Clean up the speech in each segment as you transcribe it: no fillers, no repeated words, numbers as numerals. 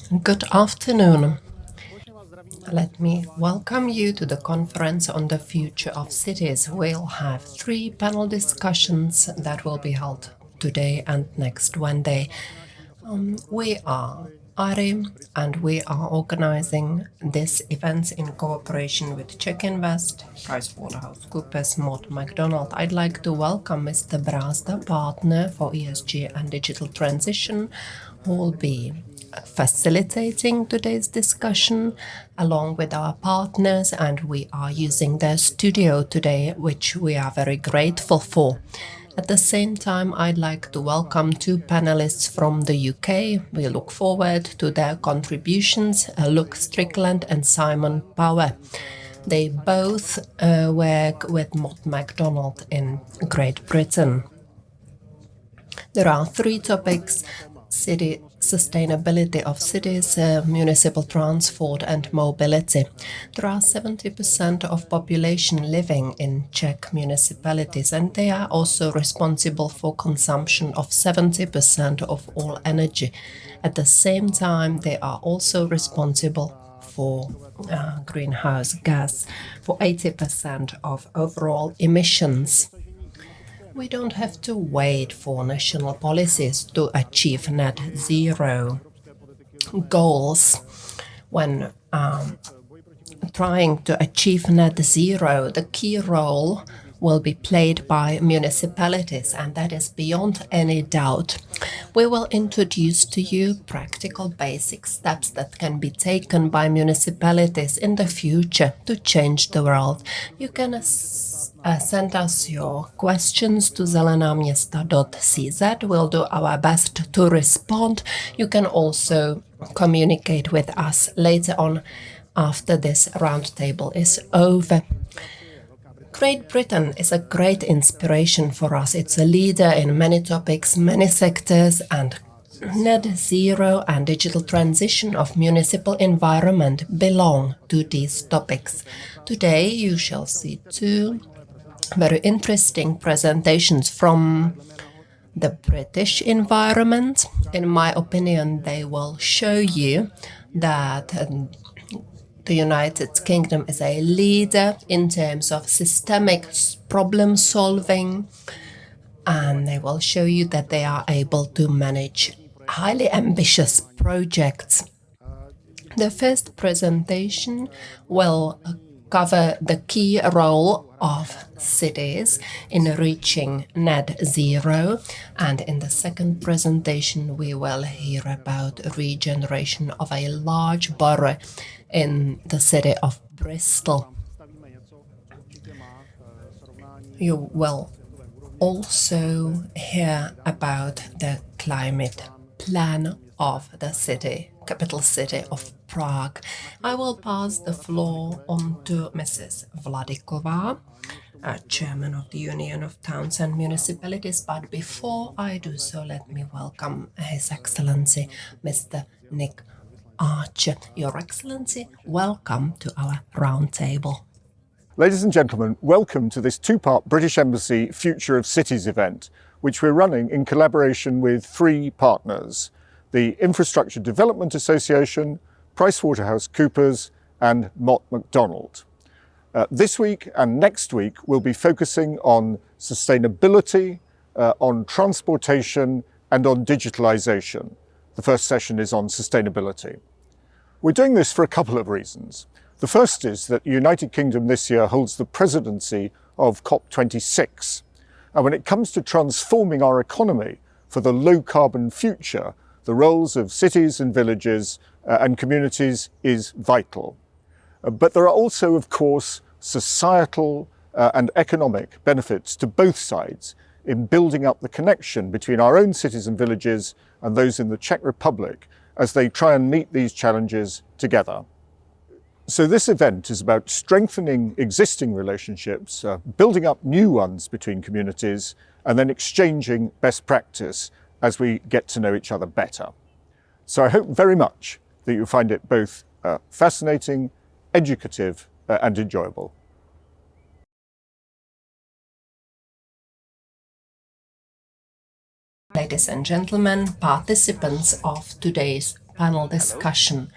Good afternoon. Let me welcome you to the conference on the future of cities. We'll have 3 panel discussions that will be held today and next Wednesday. We are Ari and we are organizing this event in cooperation with Czech Invest, PricewaterhouseCoopers, Mott MacDonald. I'd like to welcome Mr. Brázda, partner for ESG and digital transition, who will be facilitating today's discussion along with our partners, and we are using their studio today, which we are very grateful for. At the same time, I'd like to welcome 2 panelists from the UK. We look forward to their contributions, Luke Strickland and Simon Power. They both work with Mott MacDonald in Great Britain. There are 3 topics: city sustainability of cities, municipal transport and mobility. There are 70% of population living in Czech municipalities, and they are also responsible for consumption of 70% of all energy. At the same time, they are also responsible for greenhouse gas, for 80% of overall emissions. We don't have to wait for national policies to achieve net zero goals. When trying to achieve net zero, the key role will be played by municipalities, and that is beyond any doubt. We will introduce to you practical basic steps that can be taken by municipalities in the future to change the world. You can send us your questions to zelenaměsta.cz. We'll do our best to respond. You can also communicate with us later on after this roundtable is over. Great Britain is a great inspiration for us. It's a leader in many topics, many sectors, and net zero and digital transition of municipal environment belong to these topics. Today you shall see 2 very interesting presentations from the British environment. In my opinion, they will show you that the United Kingdom is a leader in terms of systemic problem solving, and they will show you that they are able to manage highly ambitious projects. The first presentation will cover the key role of cities in reaching net zero, and in the second presentation we will hear about regeneration of a large borough in the city of Bristol. You will also hear about the climate plan of the city, capital city of Prague. I will pass the floor on to Mrs. Vladyková, Chairman of the Union of Towns and Municipalities, but before I do so, let me welcome His Excellency, Mr. Nick Archer. Your Excellency, welcome to our roundtable. Ladies and gentlemen, welcome to this 2-part British Embassy Future of Cities event, which we're running in collaboration with 3 partners: the Infrastructure Development Association, PricewaterhouseCoopers and Mott MacDonald. This week and next week we'll be focusing on sustainability, on transportation and on digitalisation. The first session is on sustainability. We're doing this for a couple of reasons. The first is that the United Kingdom this year holds the presidency of COP26. And when it comes to transforming our economy for the low-carbon future, the roles of cities and villages and communities is vital. But there are also, of course, societal and economic benefits to both sides in building up the connection between our own cities and villages and those in the Czech Republic as they try and meet these challenges together. So this event is about strengthening existing relationships, building up new ones between communities, and then exchanging best practice as we get to know each other better. So I hope very much that you find it both fascinating, educative, and enjoyable. Ladies and gentlemen, participants of today's panel discussion.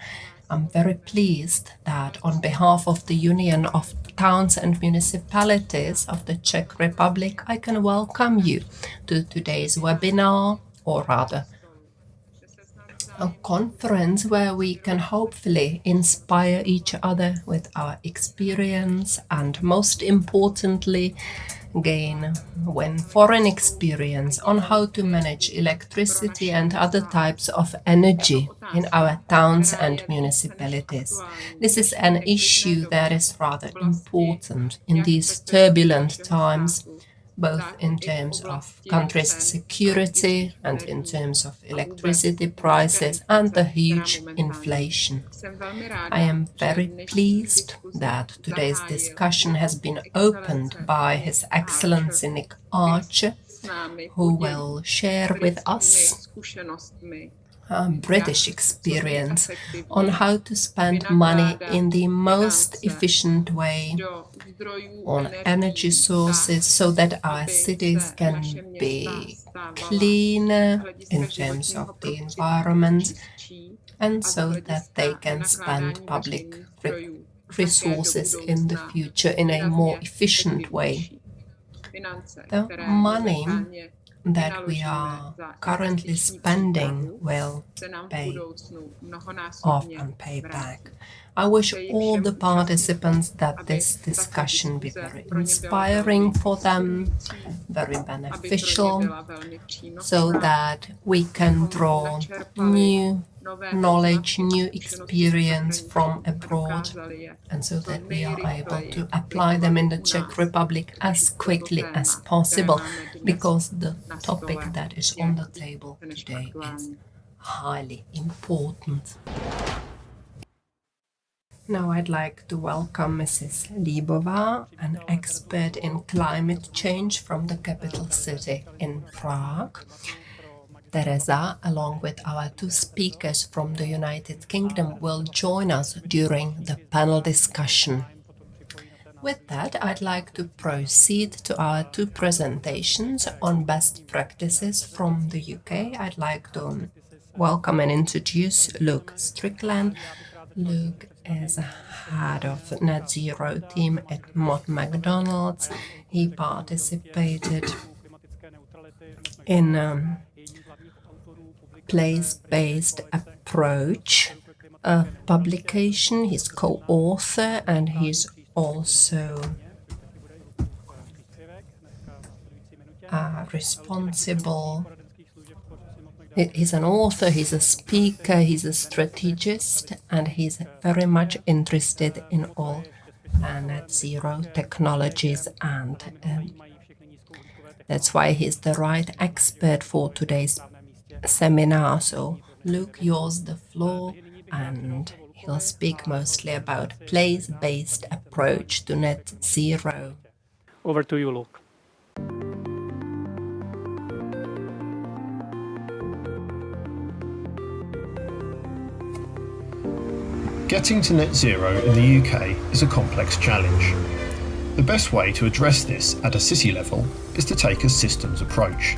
I'm very pleased that on behalf of the Union of Towns and Municipalities of the Czech Republic, I can welcome you to today's webinar, or rather a conference where we can hopefully inspire each other with our experience and, most importantly, gain foreign experience on how to manage electricity and other types of energy in our towns and municipalities. This is an issue that is rather important in these turbulent times, both in terms of country's security and in terms of electricity prices and the huge inflation. I am very pleased that today's discussion has been opened by His Excellency Nick Archer, who will share with us British experience on how to spend money in the most efficient way on energy sources so that our cities can be cleaner in terms of the environment and so that they can spend public resources in the future in a more efficient way. The money that we are currently spending will pay off and pay back. I wish all the participants that this discussion be very inspiring for them, very beneficial, so that we can draw new knowledge, new experience from abroad, and so that we are able to apply them in the Czech Republic as quickly as possible, because the topic that is on the table today is highly important. Now I'd like to welcome Mrs. Libova, an expert in climate change from the capital city in Prague. Tereza, along with our two speakers from the United Kingdom, will join us during the panel discussion. With that, I'd like to proceed to our two presentations on best practices from the UK. I'd like to welcome and introduce Luke Strickland. Luke is head of Net Zero team at Mott McDonald's. He participated in place-based approach publication. He's co-author and he's also responsible. He's an author, he's a speaker, he's a strategist, and he's very much interested in all net zero technologies, and that's why he's the right expert for today's seminar. So Luke, yours the floor, and he'll speak mostly about place-based approach to net zero. Over to you, Luke. Getting to net zero in the UK is a complex challenge. The best way to address this at a city level is to take a systems approach.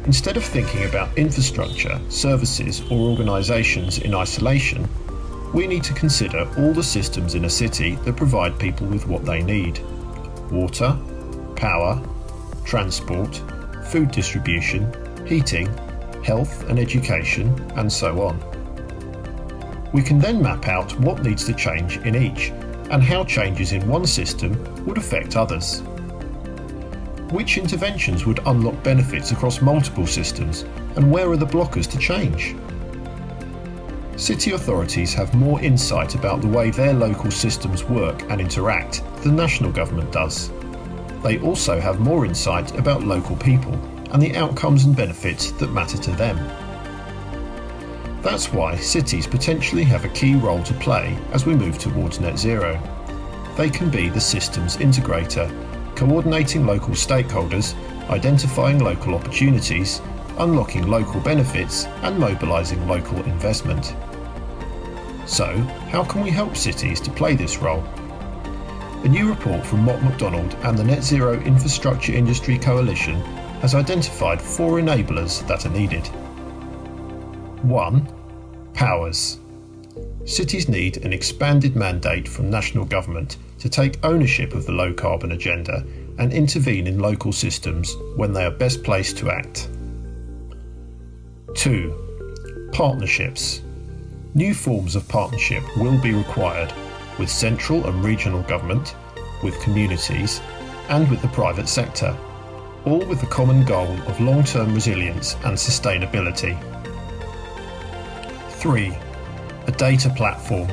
Instead of thinking about infrastructure, services or organisations in isolation, we need to consider all the systems in a city that provide people with what they need: water, power, transport, food distribution, heating, health and education, and so on. We can then map out what needs to change in each and how changes in one system would affect others. Which interventions would unlock benefits across multiple systems, and where are the blockers to change? City authorities have more insight about the way their local systems work and interact than national government does. They also have more insight about local people and the outcomes and benefits that matter to them. That's why cities potentially have a key role to play as we move towards net zero. They can be the systems integrator, coordinating local stakeholders, identifying local opportunities, unlocking local benefits, and mobilising local investment. So, how can we help cities to play this role? A new report from Mott McDonald and the Net Zero Infrastructure Industry Coalition has identified 4 enablers that are needed. 1. Powers. Cities need an expanded mandate from national government to take ownership of the low carbon agenda and intervene in local systems when they are best placed to act. 2. Partnerships. New forms of partnership will be required with central and regional government, with communities, and with the private sector, all with the common goal of long-term resilience and sustainability. 3. A data platform.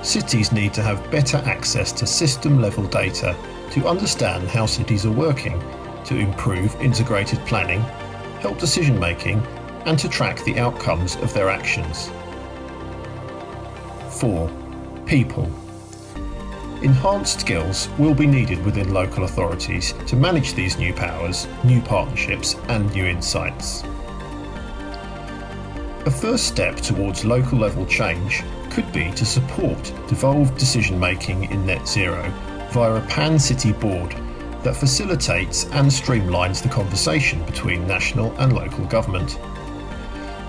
Cities need to have better access to system-level data to understand how cities are working, to improve integrated planning, help decision-making, and to track the outcomes of their actions. 4. People. Enhanced skills will be needed within local authorities to manage these new powers, new partnerships, and new insights. A first step towards local level change could be to support devolved decision-making in net zero via a pan-city board that facilitates and streamlines the conversation between national and local government.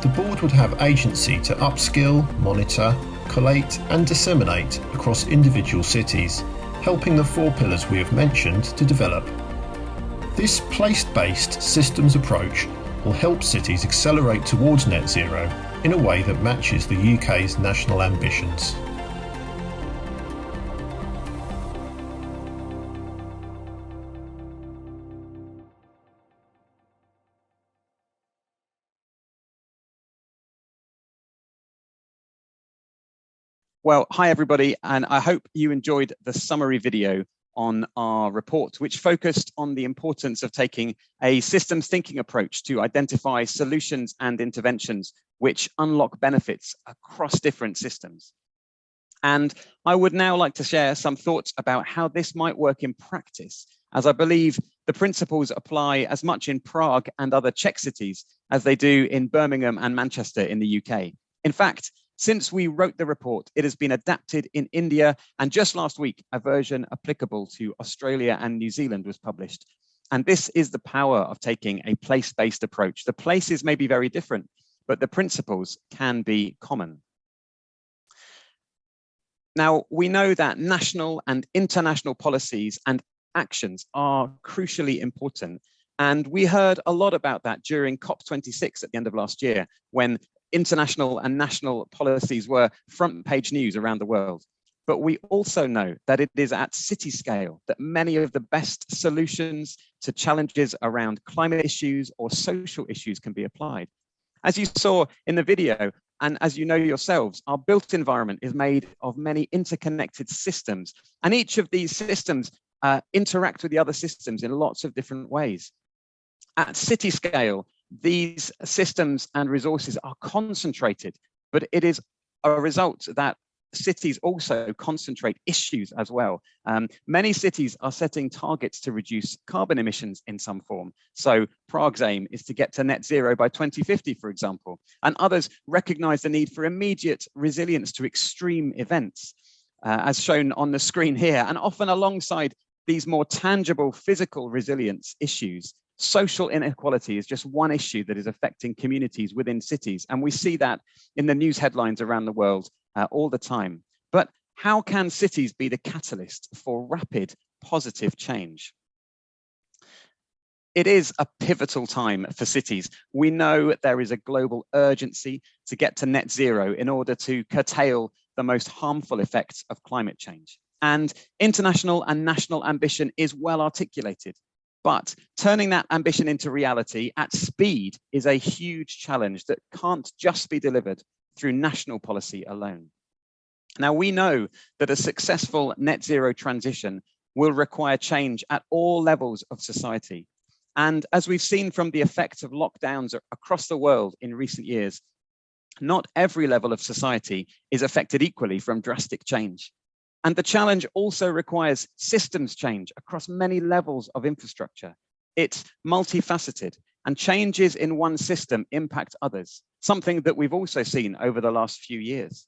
The board would have agency to upskill, monitor, collate and disseminate across individual cities, helping the 4 pillars we have mentioned to develop. This place-based systems approach will help cities accelerate towards net zero in a way that matches the UK's national ambitions. Well, hi everybody, and I hope you enjoyed the summary video on our report, which focused on the importance of taking a systems thinking approach to identify solutions and interventions which unlock benefits across different systems. And I would now like to share some thoughts about how this might work in practice, as I believe the principles apply as much in Prague and other Czech cities as they do in Birmingham and Manchester in the UK. In fact, since we wrote the report, it has been adapted in India, and just last week, a version applicable to Australia and New Zealand was published. And this is the power of taking a place-based approach. The places may be very different, but the principles can be common. Now, we know that national and international policies and actions are crucially important. And we heard a lot about that during COP26 at the end of last year, when international and national policies were front page news around the world. But we also know that it is at city scale that many of the best solutions to challenges around climate issues or social issues can be applied. As you saw in the video, and as you know yourselves, our built environment is made of many interconnected systems, and each of these systems interact with the other systems in lots of different ways. At city scale, these systems and resources are concentrated, but it is a result that cities also concentrate issues as well. Many cities are setting targets to reduce carbon emissions in some form. So Prague's aim is to get to net zero by 2050, for example, and others recognize the need for immediate resilience to extreme events, as shown on the screen here, and often alongside these more tangible physical resilience issues. Social inequality is just one issue that is affecting communities within cities, and we see that in the news headlines around the world all the time. But how can cities be the catalyst for rapid positive change? It is a pivotal time for cities. We know there is a global urgency to get to net zero in order to curtail the most harmful effects of climate change. And international and national ambition is well articulated. But turning that ambition into reality at speed is a huge challenge that can't just be delivered through national policy alone. Now, we know that a successful net zero transition will require change at all levels of society. And as we've seen from the effects of lockdowns across the world in recent years, not every level of society is affected equally from drastic change. And the challenge also requires systems change across many levels of infrastructure. It's multifaceted, and changes in one system impact others, something that we've also seen over the last few years.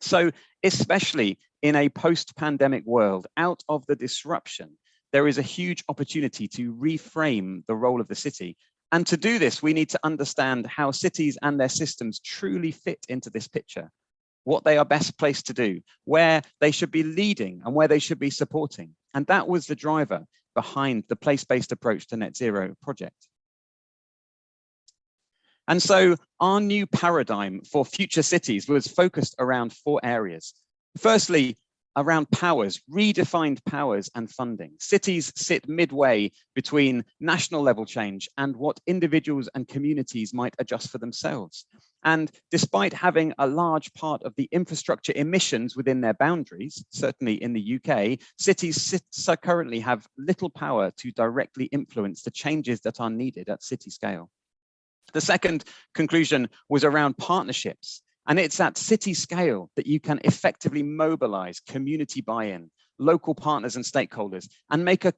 So, especially in a post-pandemic world, out of the disruption, there is a huge opportunity to reframe the role of the city And to do this, we need to understand how cities and their systems truly fit into this picture, what they are best placed to do, where they should be leading and where they should be supporting. And that was the driver behind the place-based approach to net zero project. And so our new paradigm for future cities was focused around 4 areas. Firstly, around powers, redefined powers and funding. Cities sit midway between national level change and what individuals and communities might adjust for themselves. And despite having a large part of the infrastructure emissions within their boundaries, certainly in the UK, cities currently have little power to directly influence the changes that are needed at city scale. The second conclusion was around partnerships. And it's at city scale that you can effectively mobilize community buy-in, local partners and stakeholders, and make a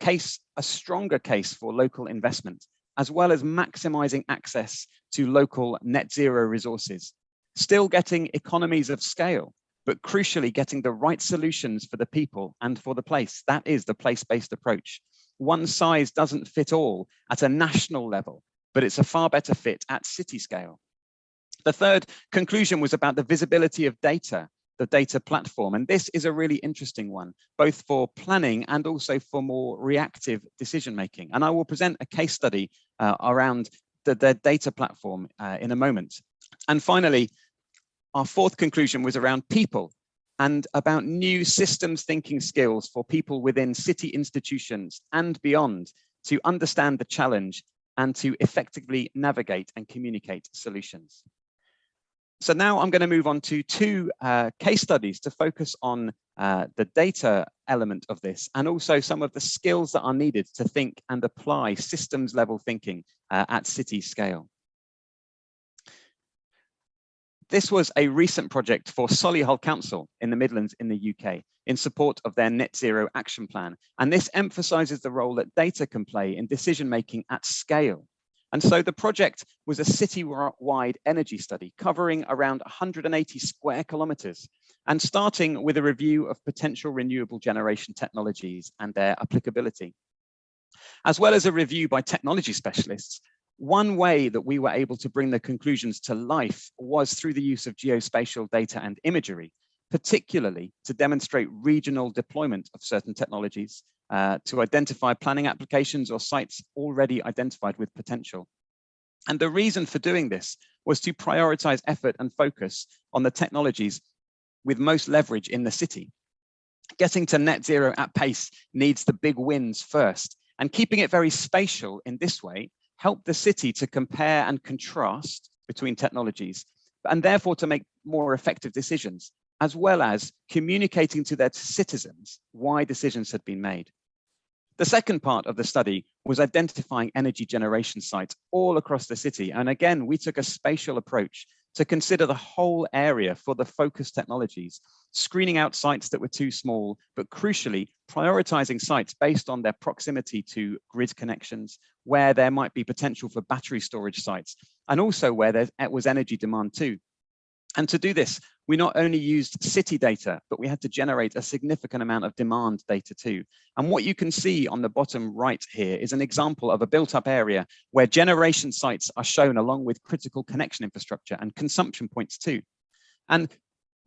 stronger case for local investment, as well as maximizing access to local net zero resources. Still getting economies of scale, but crucially getting the right solutions for the people and for the place. That is the place-based approach. One size doesn't fit all at a national level, but it's a far better fit at city scale. The third conclusion was about the visibility of data, the data platform. And this is a really interesting one, both for planning and also for more reactive decision-making. And I will present a case study around the data platform in a moment. And finally, our fourth conclusion was around people and about new systems thinking skills for people within city institutions and beyond to understand the challenge and to effectively navigate and communicate solutions. So now I'm going to move on to 2 case studies to focus on the data element of this and also some of the skills that are needed to think and apply systems level thinking at city scale. This was a recent project for Solihull Council in the Midlands in the UK in support of their net zero action plan. And this emphasizes the role that data can play in decision making at scale. And so the project was a city-wide energy study covering around 180 square kilometers and starting with a review of potential renewable generation technologies and their applicability. As well as a review by technology specialists, one way that we were able to bring the conclusions to life was through the use of geospatial data and imagery, particularly to demonstrate regional deployment of certain technologies, to identify planning applications or sites already identified with potential. And the reason for doing this was to prioritize effort and focus on the technologies with most leverage in the city. Getting to net zero at pace needs the big wins first, and keeping it very spatial in this way helped the city to compare and contrast between technologies, and therefore to make more effective decisions, as well as communicating to their citizens why decisions had been made. The second part of the study was identifying energy generation sites all across the city. And again, we took a spatial approach to consider the whole area for the focus technologies, screening out sites that were too small, but crucially prioritizing sites based on their proximity to grid connections, where there might be potential for battery storage sites, and also where there was energy demand too. And to do this, we not only used city data, but we had to generate a significant amount of demand data too. And what you can see on the bottom right here is an example of a built-up area where generation sites are shown along with critical connection infrastructure and consumption points too. And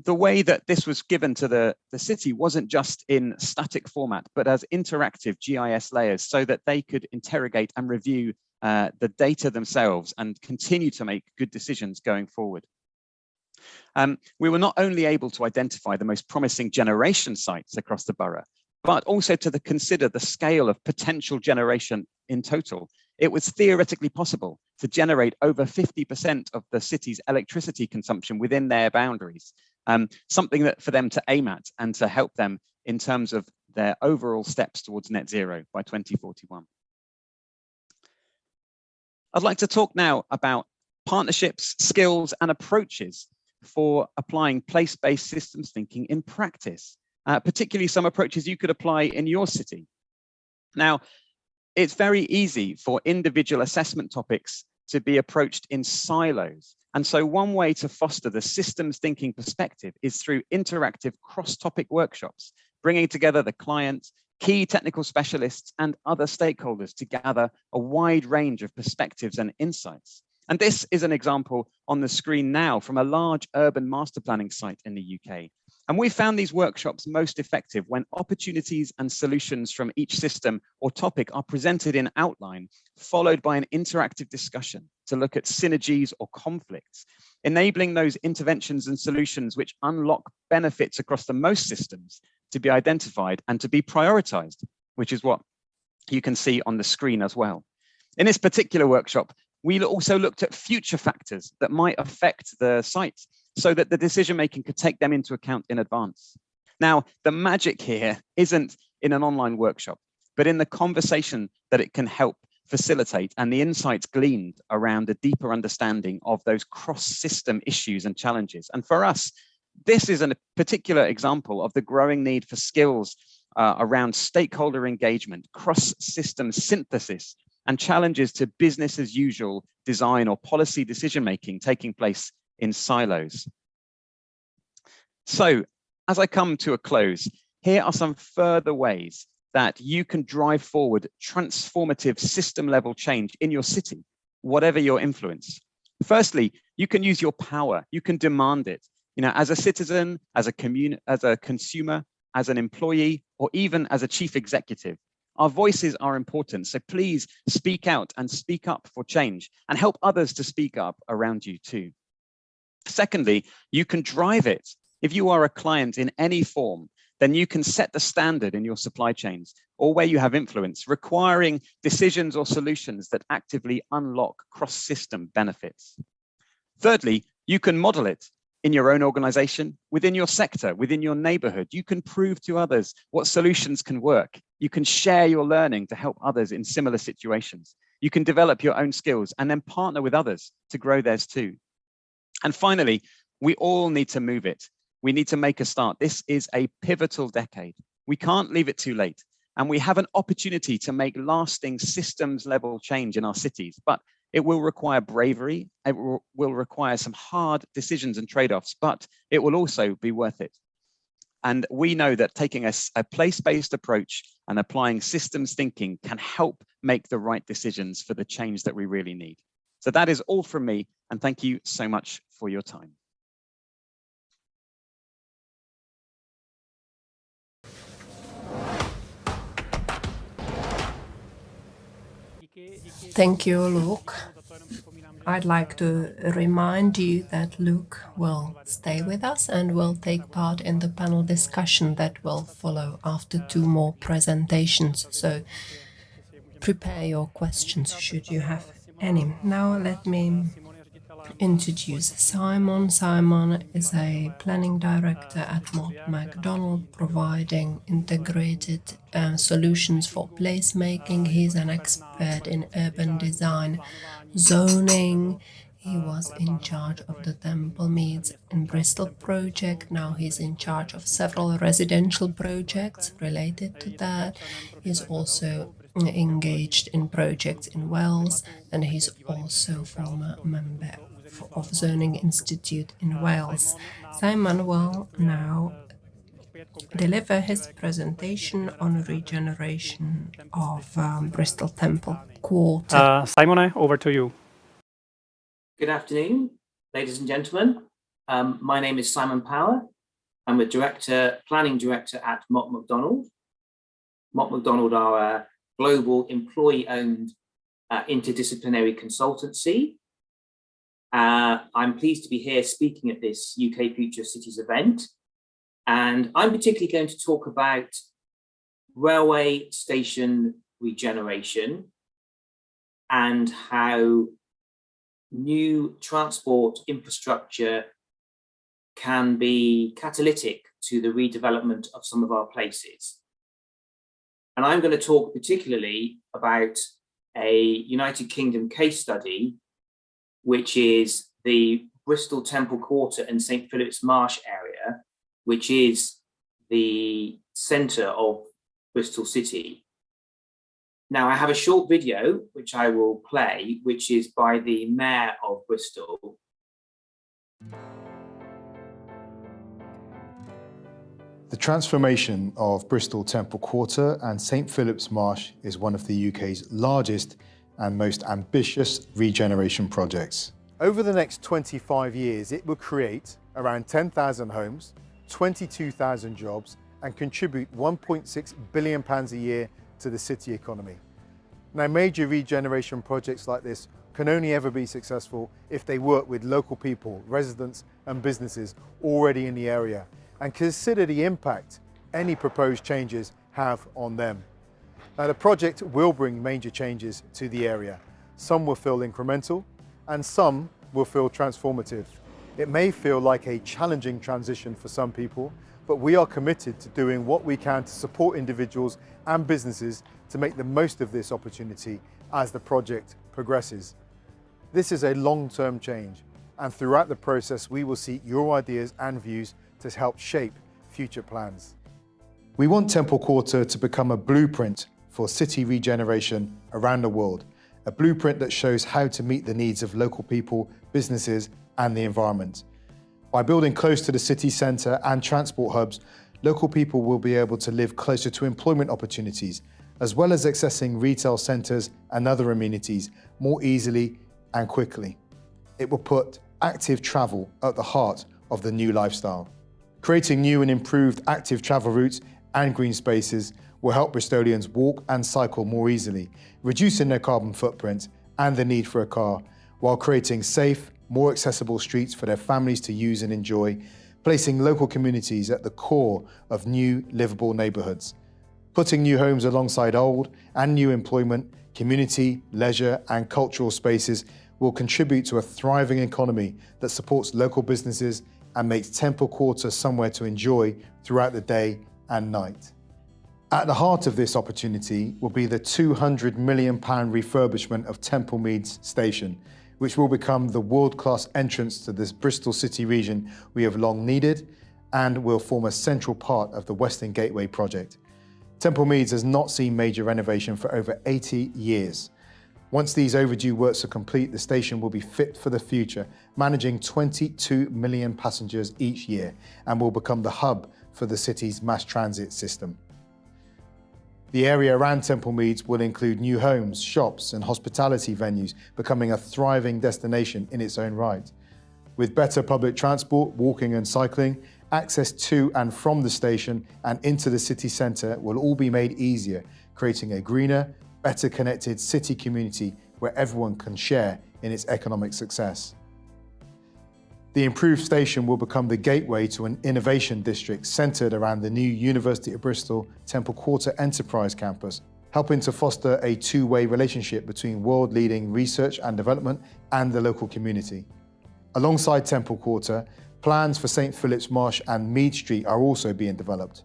the way that this was given to the city wasn't just in static format, but as interactive GIS layers so that they could interrogate and review the data themselves and continue to make good decisions going forward. We were not only able to identify the most promising generation sites across the borough, but also to consider the scale of potential generation in total. It was theoretically possible to generate over 50% of the city's electricity consumption within their boundaries, something that for them to aim at and to help them in terms of their overall steps towards net zero by 2041. I'd like to talk now about partnerships, skills, and approaches for applying place-based systems thinking in practice, particularly some approaches you could apply in your city. Now, it's very easy for individual assessment topics to be approached in silos. And so one way to foster the systems thinking perspective is through interactive cross-topic workshops, bringing together the client, key technical specialists and other stakeholders to gather a wide range of perspectives and insights. And this is an example on the screen now from a large urban master planning site in the UK. And we found these workshops most effective when opportunities and solutions from each system or topic are presented in outline, followed by an interactive discussion to look at synergies or conflicts, enabling those interventions and solutions which unlock benefits across the most systems to be identified and to be prioritized, which is what you can see on the screen as well. In this particular workshop, we also looked at future factors that might affect the site so that the decision-making could take them into account in advance. Now, the magic here isn't in an online workshop, but in the conversation that it can help facilitate and the insights gleaned around a deeper understanding of those cross-system issues and challenges. And for us, this is a particular example of the growing need for skills around stakeholder engagement, cross-system synthesis, and challenges to business as usual design or policy decision-making taking place in silos. So, as I come to a close, here are some further ways that you can drive forward transformative system-level change in your city, whatever your influence. Firstly, you can use your power, you can demand it. You know, as a citizen, as a consumer, as an employee, or even as a chief executive. Our voices are important, so please speak out and speak up for change and help others to speak up around you too. Secondly, you can drive it. If you are a client in any form, then you can set the standard in your supply chains or where you have influence, requiring decisions or solutions that actively unlock cross-system benefits. Thirdly, you can model it in your own organization, within your sector, within your neighborhood. You can prove to others what solutions can work. You can share your learning to help others in similar situations. You can develop your own skills and then partner with others to grow theirs too. And finally, we all need to move it. We need to make a start. This is a pivotal decade. We can't leave it too late. And we have an opportunity to make lasting systems level change in our cities, but it will require bravery. It will require some hard decisions and trade-offs, but it will also be worth it. And we know that taking a place-based approach and applying systems thinking can help make the right decisions for the change that we really need. So that is all from me, and thank you so much for your time. Thank you, Luke. I'd like to remind you that Luke will stay with us and will take part in the panel discussion that will follow after 2 more presentations. So prepare your questions should you have any. Now let me introduce Simon. Simon is a planning director at Mott MacDonald, providing integrated solutions for placemaking. He's an expert in urban design, zoning. He was in charge of the Temple Meads in Bristol project. Now he's in charge of several residential projects related to that. He's also engaged in projects in Wales, and he's also former member of Zoning Institute in Wales. Simon will now deliver his presentation on regeneration of Bristol Temple Quarter. Simone, over to you. Good afternoon, ladies and gentlemen. My name is Simon Power. I'm a planning director at Mott MacDonald. Mott MacDonald are a global employee-owned interdisciplinary consultancy. I'm pleased to be here speaking at this UK Future Cities event. And I'm particularly going to talk about railway station regeneration and how new transport infrastructure can be catalytic to the redevelopment of some of our places. And I'm going to talk particularly about a United Kingdom case study, which is the Bristol Temple Quarter and St. Philip's Marsh area, which is the centre of Bristol City. Now, I have a short video, which I will play, which is by the Mayor of Bristol. The The transformation of Bristol Temple Quarter and St Philip's Marsh is one of the UK's largest and most ambitious regeneration projects. Over the next 25 years, it will create around 10,000 homes, 22,000 jobs, and contribute £1.6 billion a year to the city economy. Now, major regeneration projects like this can only ever be successful if they work with local people, residents and businesses already in the area, and consider the impact any proposed changes have on them. Now, the project will bring major changes to the area. Some will feel incremental and some will feel transformative. It may feel like a challenging transition for some people, but we are committed to doing what we can to support individuals and businesses to make the most of this opportunity as the project progresses. This is a long-term change, and throughout the process we will seek your ideas and views to help shape future plans. We want Temple Quarter to become a blueprint for city regeneration around the world, a blueprint that shows how to meet the needs of local people, businesses and the environment. By building close to the city centre and transport hubs, local people will be able to live closer to employment opportunities, as well as accessing retail centres and other amenities more easily and quickly. It will put active travel at the heart of the new lifestyle. Creating new and improved active travel routes and green spaces will help Bristolians walk and cycle more easily, reducing their carbon footprint and the need for a car, while creating safe, more accessible streets for their families to use and enjoy, placing local communities at the core of new livable neighbourhoods. Putting new homes alongside old and new employment, community, leisure and cultural spaces will contribute to a thriving economy that supports local businesses and makes Temple Quarter somewhere to enjoy throughout the day and night. At the heart of this opportunity will be the £200 million refurbishment of Temple Meads Station, which will become the world-class entrance to this Bristol City region we have long needed and will form a central part of the Western Gateway project. Temple Meads has not seen major renovation for over 80 years. Once these overdue works are complete, the station will be fit for the future, managing 22 million passengers each year, and will become the hub for the city's mass transit system. The area around Temple Meads will include new homes, shops and hospitality venues, becoming a thriving destination in its own right. With better public transport, walking and cycling, access to and from the station and into the city centre will all be made easier, creating a greener, better connected city community where everyone can share in its economic success. The improved station will become the gateway to an innovation district centred around the new University of Bristol Temple Quarter Enterprise Campus, helping to foster a two-way relationship between world-leading research and development and the local community. Alongside Temple Quarter, plans for St Philip's Marsh and Mead Street are also being developed.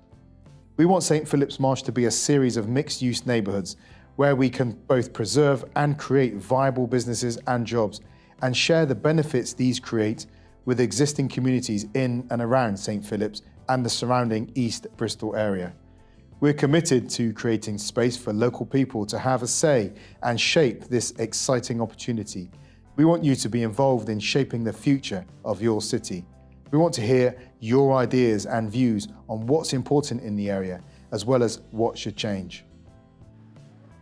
We want St Philip's Marsh to be a series of mixed-use neighbourhoods where we can both preserve and create viable businesses and jobs and share the benefits these create with existing communities in and around St Philip's and the surrounding East Bristol area. We're committed to creating space for local people to have a say and shape this exciting opportunity. We want you to be involved in shaping the future of your city. We want to hear your ideas and views on what's important in the area, as well as what should change.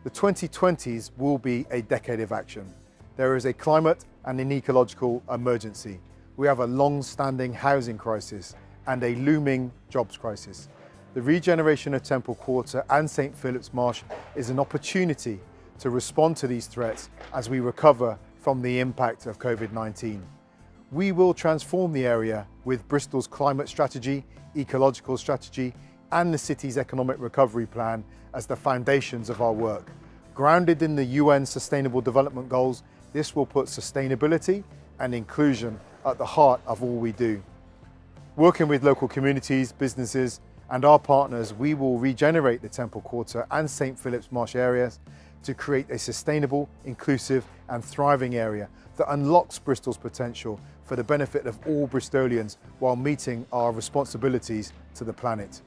The 2020s will be a decade of action. There is a climate and an ecological emergency. We have a long-standing housing crisis and a looming jobs crisis. The regeneration of Temple Quarter and St Philip's Marsh is an opportunity to respond to these threats as we recover from the impact of COVID-19. We will transform the area with Bristol's climate strategy, ecological strategy, and the city's economic recovery plan as the foundations of our work. Grounded in the UN Sustainable Development Goals, this will put sustainability and inclusion at the heart of all we do. Working with local communities, businesses, and our partners, we will regenerate the Temple Quarter and St Philip's Marsh areas to create a sustainable, inclusive, and thriving area that unlocks Bristol's potential for the benefit of all Bristolians while meeting our responsibilities to the planet.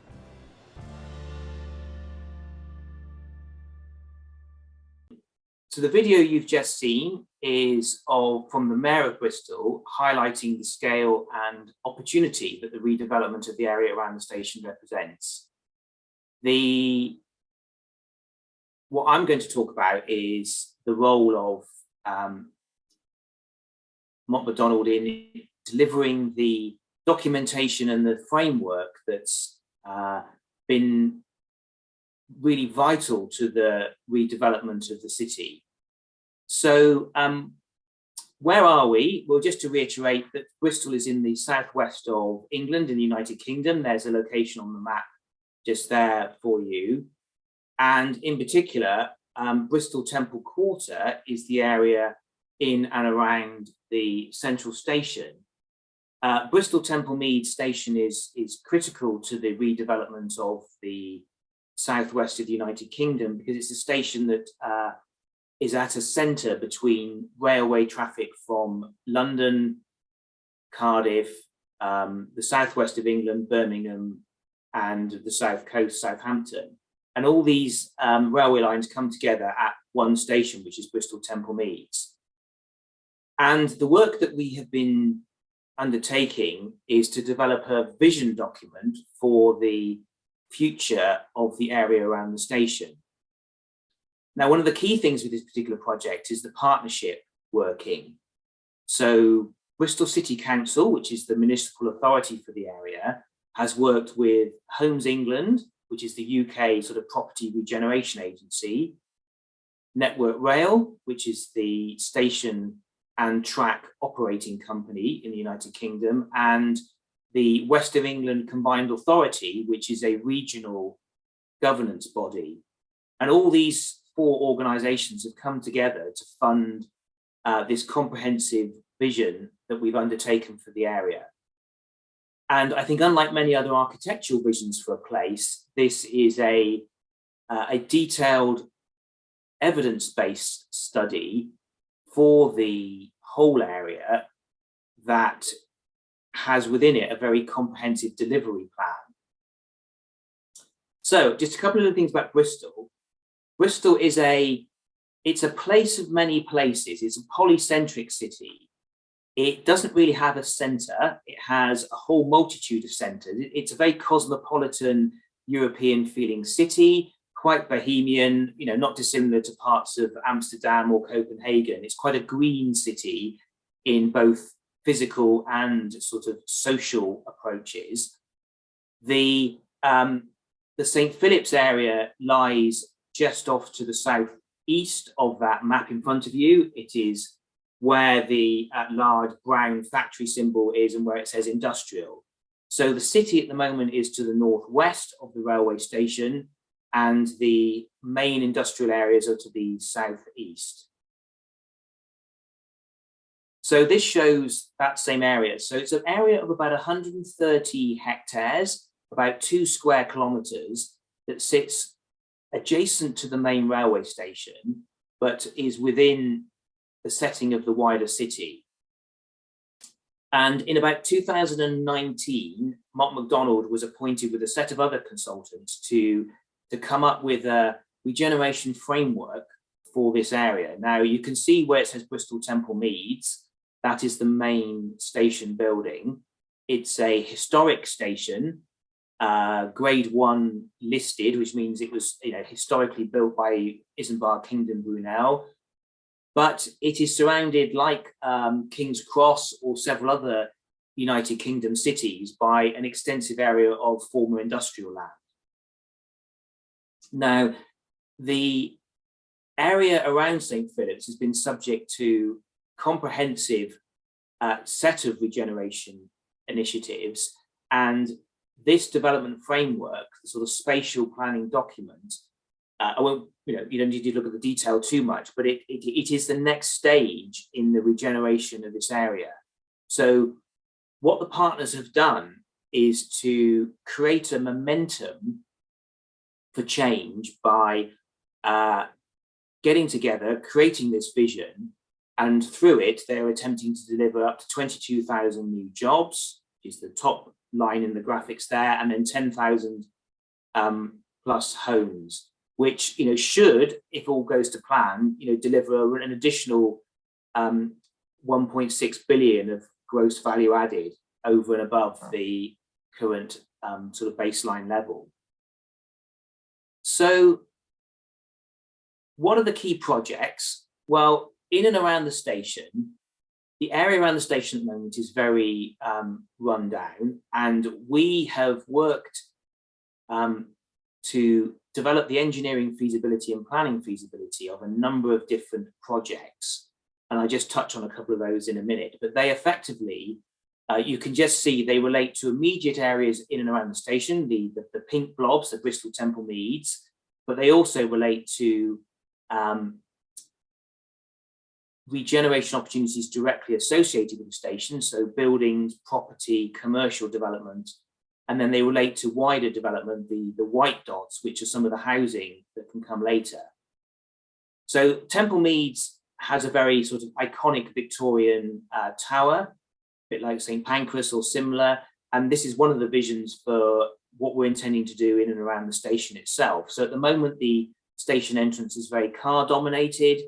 So the video you've just seen is from the Mayor of Bristol, highlighting the scale and opportunity that the redevelopment of the area around the station represents. What I'm going to talk about is the role of Mott MacDonald in delivering the documentation and the framework that's been really vital to the redevelopment of the city. So where are we? Well, just to reiterate that Bristol is in the southwest of England in the United Kingdom. There's a location on the map just there for you. And in particular, Bristol Temple Quarter is the area in and around the central station. Bristol Temple Mead station is critical to the redevelopment of the southwest of the United Kingdom, because it's a station that is at a centre between railway traffic from London, Cardiff, the southwest of England, Birmingham, and the south coast, Southampton. And all these railway lines come together at one station, which is Bristol Temple Meads. And the work that we have been undertaking is to develop a vision document for the future of the area around the station. Now, one of the key things with this particular project is the partnership working. So Bristol City Council, which is the municipal authority for the area, has worked with Homes England, which is the UK sort of property regeneration agency, Network Rail, which is the station and track operating company in the United Kingdom, and the West of England Combined Authority, which is a regional governance body. And all these four organisations have come together to fund this comprehensive vision that we've undertaken for the area. And I think, unlike many other architectural visions for a place, this is a detailed evidence-based study for the whole area that has within it a very comprehensive delivery plan. So just a couple of things about Bristol. Bristol is it's a place of many places. It's a polycentric city. It doesn't really have a centre. It has a whole multitude of centres. It's a very cosmopolitan European feeling city, quite bohemian, not dissimilar to parts of Amsterdam or Copenhagen. It's quite a green city in both physical and sort of social approaches. The St. Philip's area lies just off to the southeast of that map in front of you. It is where the large brown factory symbol is and where it says industrial. So the city at the moment is to the northwest of the railway station, and the main industrial areas are to the southeast. So this shows that same area. So it's an area of about 130 hectares, about 2 square kilometres, that sits adjacent to the main railway station, but is within the setting of the wider city. And in about 2019, Mott MacDonald was appointed with a set of other consultants to come up with a regeneration framework for this area. Now, you can see where it says Bristol Temple Meads. That is the main station building. It's a historic station, grade 1 listed, which means it was historically built by Isambard Kingdom Brunel. But it is surrounded, like King's Cross or several other United Kingdom cities, by an extensive area of former industrial land. Now, the area around St. Philip's has been subject to comprehensive set of regeneration initiatives, and this development framework, the sort of spatial planning document, I won't, you don't need to look at the detail too much, but it is the next stage in the regeneration of this area. So what the partners have done is to create a momentum for change by getting together, creating this vision, and through it, they're attempting to deliver up to 22,000 new jobs, which is the top line in the graphics there, and then 10,000 plus homes. which should, if all goes to plan, deliver an additional 1.6 billion of gross value added over and above the current sort of baseline level. So what are the key projects? Well, in and around the station, the area around the station at the moment is very run down, and we have worked to develop the engineering feasibility and planning feasibility of a number of different projects. And I just touch on a couple of those in a minute, but they effectively, you can just see they relate to immediate areas in and around the station, the pink blobs, the Bristol Temple Meads, but they also relate to regeneration opportunities directly associated with the station, so buildings, property, commercial development, and then they relate to wider development, the white dots, which are some of the housing that can come later. So Temple Meads has a very sort of iconic Victorian tower, a bit like St. Pancras or similar, and this is one of the visions for what we're intending to do in and around the station itself. So at the moment, the station entrance is very car dominated.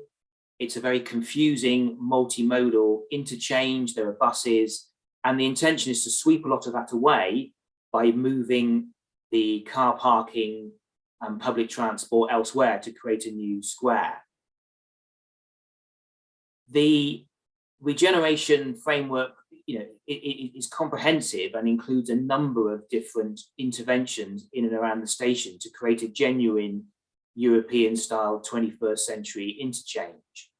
It's a very confusing multimodal interchange. There are buses, and the intention is to sweep a lot of that away by moving the car parking and public transport elsewhere to create a new square. The regeneration framework, it is comprehensive and includes a number of different interventions in and around the station to create a genuine European-style 21st century interchange.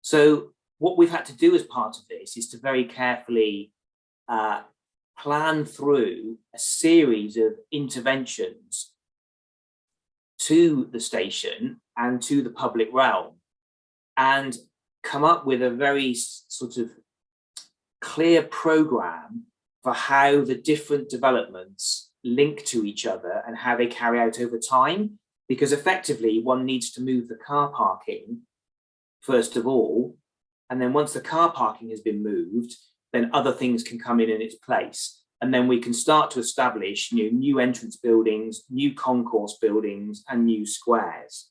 So what we've had to do as part of this is to very carefully plan through a series of interventions to the station and to the public realm, and come up with a very sort of clear program for how the different developments link to each other and how they carry out over time. Because effectively one needs to move the car parking first of all, and then once the car parking has been moved, then other things can come in its place. And then we can start to establish new entrance buildings, new concourse buildings, and new squares.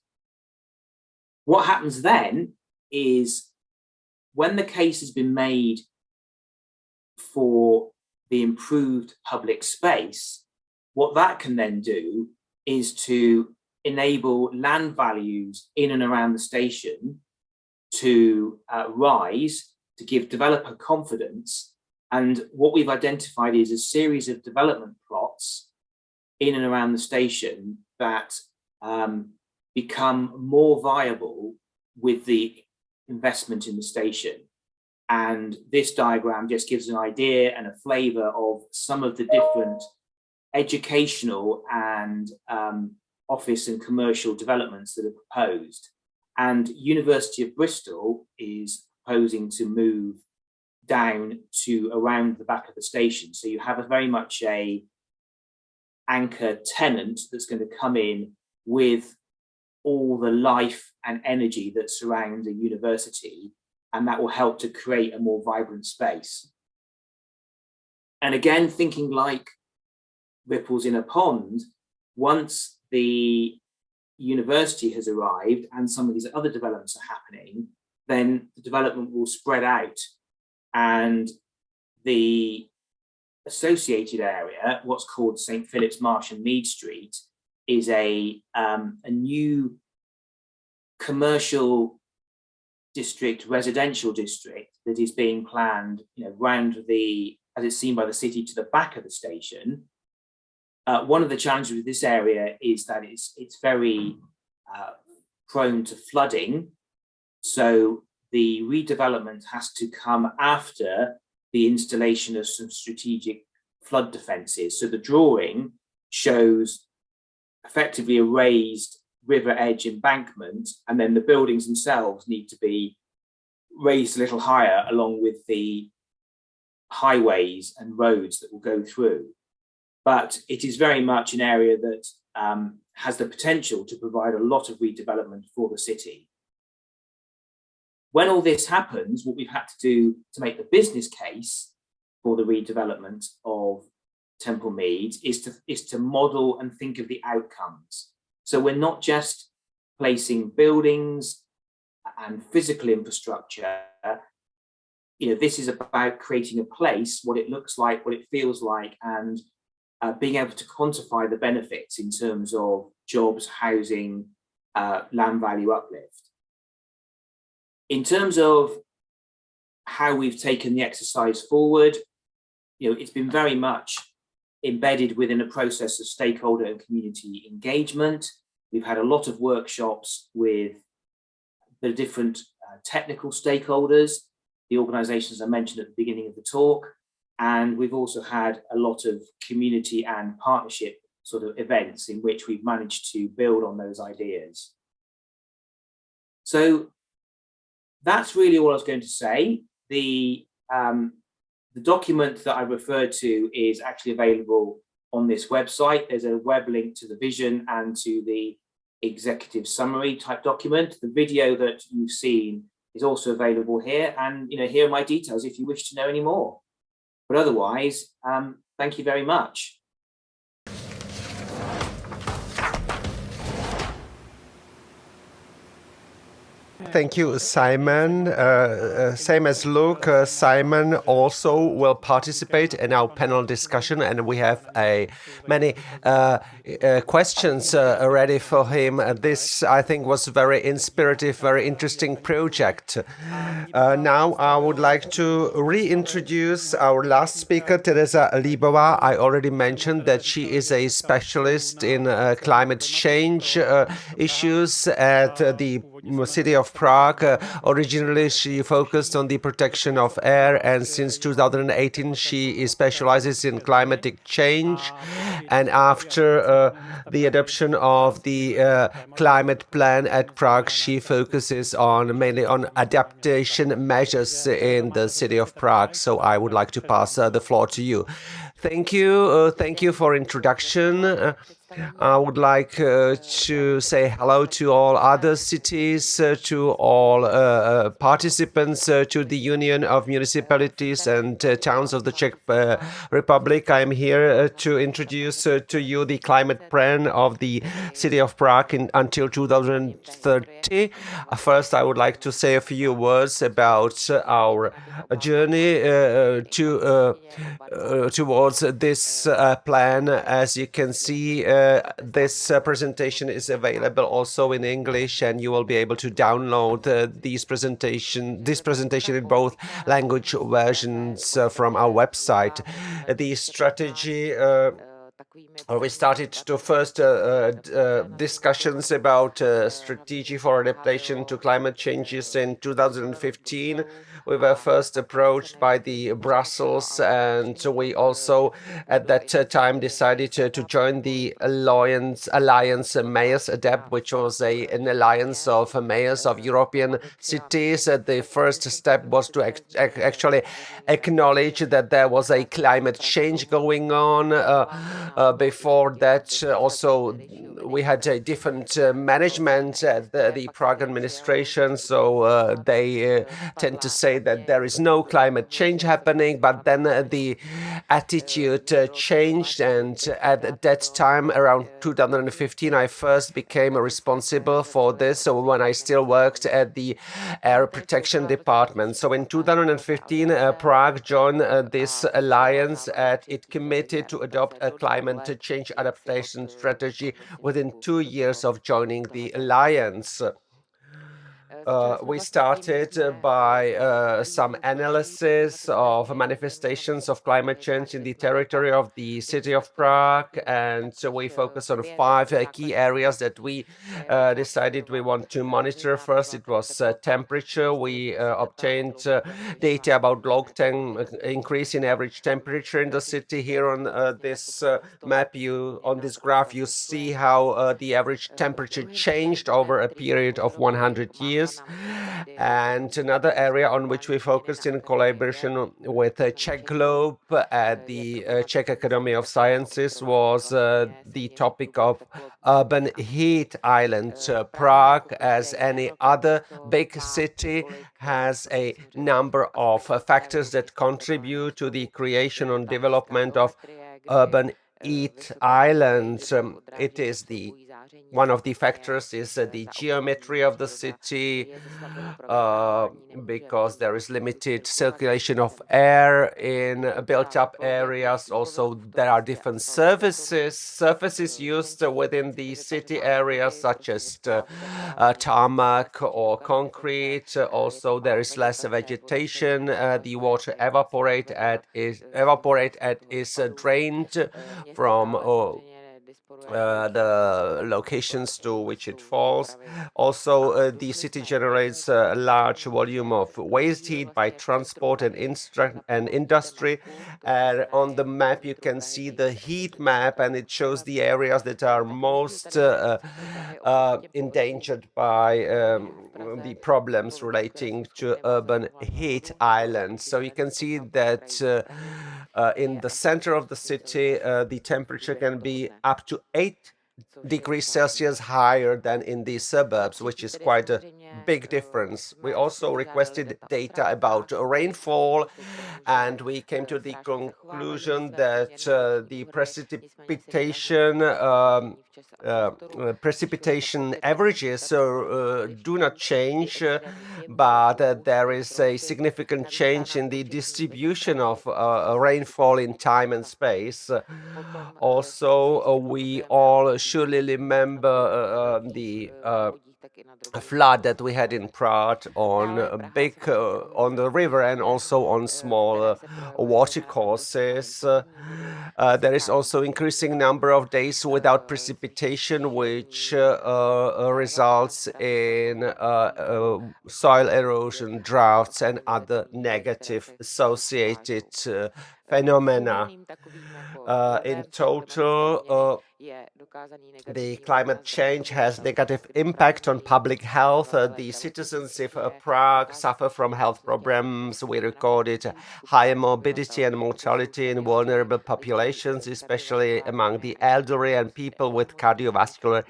What happens then is, when the case has been made for the improved public space, what that can then do is to enable land values in and around the station to rise, to give developer confidence. And what we've identified is a series of development plots in and around the station that become more viable with the investment in the station. And this diagram just gives an idea and a flavour of some of the different educational and office and commercial developments that are proposed. And University of Bristol is proposing to move down to around the back of the station. So you have a very much a anchor tenant that's going to come in with all the life and energy that surrounds a university, and that will help to create a more vibrant space. And again, thinking like ripples in a pond, once the university has arrived and some of these other developments are happening, then the development will spread out, and the associated area, what's called St. Philip's Marsh and Mead Street, is a new commercial district, residential district that is being planned, round the, as it's seen by the city, to the back of the station. One of the challenges with this area is that it's very prone to flooding. So the redevelopment has to come after the installation of some strategic flood defences. So the drawing shows effectively a raised river edge embankment, and then the buildings themselves need to be raised a little higher along with the highways and roads that will go through. But it is very much an area that has the potential to provide a lot of redevelopment for the city. When all this happens, what we've had to do to make the business case for the redevelopment of Temple Meads is to model and think of the outcomes. So we're not just placing buildings and physical infrastructure. This is about creating a place, what it looks like, what it feels like, and being able to quantify the benefits in terms of jobs, housing, land value uplift. In terms of how we've taken the exercise forward, it's been very much embedded within a process of stakeholder and community engagement. We've had a lot of workshops with the different technical stakeholders, the organisations I mentioned at the beginning of the talk, and we've also had a lot of community and partnership sort of events in which we've managed to build on those ideas. So that's really all I was going to say. The document that I referred to is actually available on this website. There's a web link to the vision and to the executive summary type document. The video that you've seen is also available here, and here are my details if you wish to know any more. But otherwise, thank you very much. Thank you, Simon. Same as Luke, Simon also will participate in our panel discussion, and we have many questions ready for him. This, I think, was a very inspirative, very interesting project. Now, I would like to reintroduce our last speaker, Tereza Libova. I already mentioned that she is a specialist in climate change issues at the city of Prague. Originally, she focused on the protection of air, and since 2018, she specializes in climatic change. And after the adoption of the climate plan at Prague, she focuses mainly on adaptation measures in the city of Prague. So I would like to pass the floor to you. Thank you for introduction. I would like to say hello to all other cities, to all participants, to the Union of Municipalities and Towns of the Czech Republic. I am here to introduce to you the climate plan of the city of Prague until 2030. First, I would like to say a few words about our journey towards this plan. As you can see, this presentation is available also in English, and you will be able to download this presentation in both language versions from our website. The strategy we started to first discussions about strategy for adaptation to climate changes in 2015. We were first approached by the Brussels, and we also at that time decided to join the alliance Mayors Adapt, which was an alliance of mayors of European cities. The first step was to actually acknowledge that there was a climate change going on. Before that, also we had a different management at the Prague administration, so they tend to say that there is no climate change happening, but then the attitude changed, and at that time, around 2015, I first became responsible for this, so when I still worked at the air protection department. So in 2015, Prague joined this alliance, and it committed to adopt a climate change adaptation strategy within 2 years of joining the alliance. We started by some analysis of manifestations of climate change in the territory of the city of Prague, and so we focused on 5 key areas that we decided we want to monitor. First, it was temperature. We obtained data about long-term increase in average temperature in the city. Here on this map, on this graph, you see how the average temperature changed over a period of 100 years. And another area on which we focused in collaboration with Czech Globe at the Czech Academy of Sciences was the topic of urban heat island. Prague, as any other big city, has a number of factors that contribute to the creation and development of urban heat islands. It is the one of the factors is the geometry of the city, because there is limited circulation of air in built-up areas. Also, there are different surfaces used within the city areas, such as tarmac or concrete. Also, there is less vegetation. The water evaporate and is drained from the locations to which it falls. Also, the city generates a large volume of waste heat by transport and industry. And on the map, you can see the heat map, and it shows the areas that are most endangered by the problems relating to urban heat islands. So you can see that in the center of the city, the temperature can be up to 8 degrees Celsius higher than in the suburbs, which is quite a big difference. We also requested data about rainfall, and we came to the conclusion that the precipitation averages do not change, but there is a significant change in the distribution of rainfall in time and space. Also, we all surely remember the flood that we had in Prague on the river and also on small watercourses. There is also increasing number of days without precipitation, which results in soil erosion, droughts, and other negative associated phenomena. In total, the climate change has negative impact on public health. The citizens of Prague suffer from health problems. We recorded higher morbidity and mortality in vulnerable populations, especially among the elderly and people with cardiovascular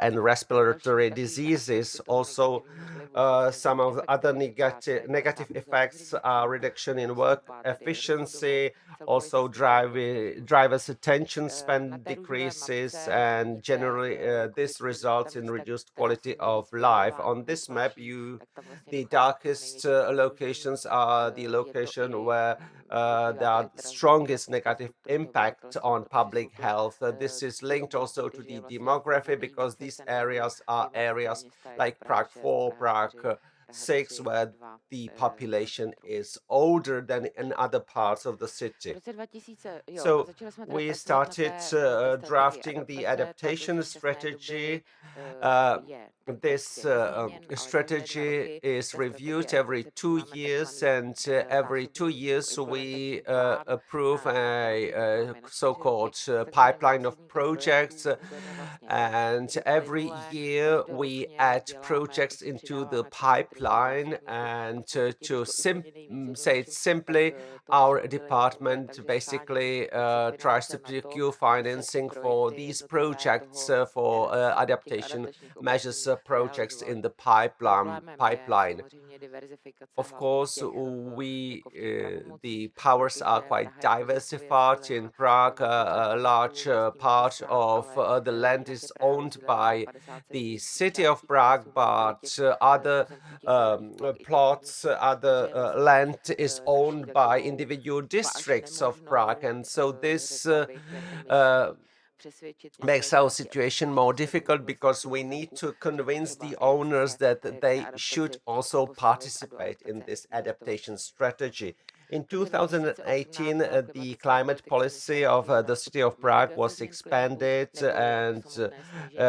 and respiratory diseases. Also, some of the other negative effects are reduction in work efficiency, also drivers' attention span decreases, and generally this results in reduced quality of life. On this map, the darkest locations are the location where there are strongest negative impact on public health. This is linked also to the demography, because these areas are areas like Prague 4, Prague 6, where the population is older than in other parts of the city. So we started drafting the adaptation strategy. This strategy is reviewed every 2 years, and every 2 years we approve a so-called pipeline of projects, and every year we add projects into the pipeline. And to say it simply, our department basically tries to procure financing for these projects, for adaptation measures projects in the pipeline. Of course, the powers are quite diversified. In Prague, a large part of the land is owned by the city of Prague, but other plots, other land is owned by individual districts of Prague, and so this makes our situation more difficult, because we need to convince the owners that they should also participate in this adaptation strategy. In 2018, the climate policy of the city of Prague was expanded and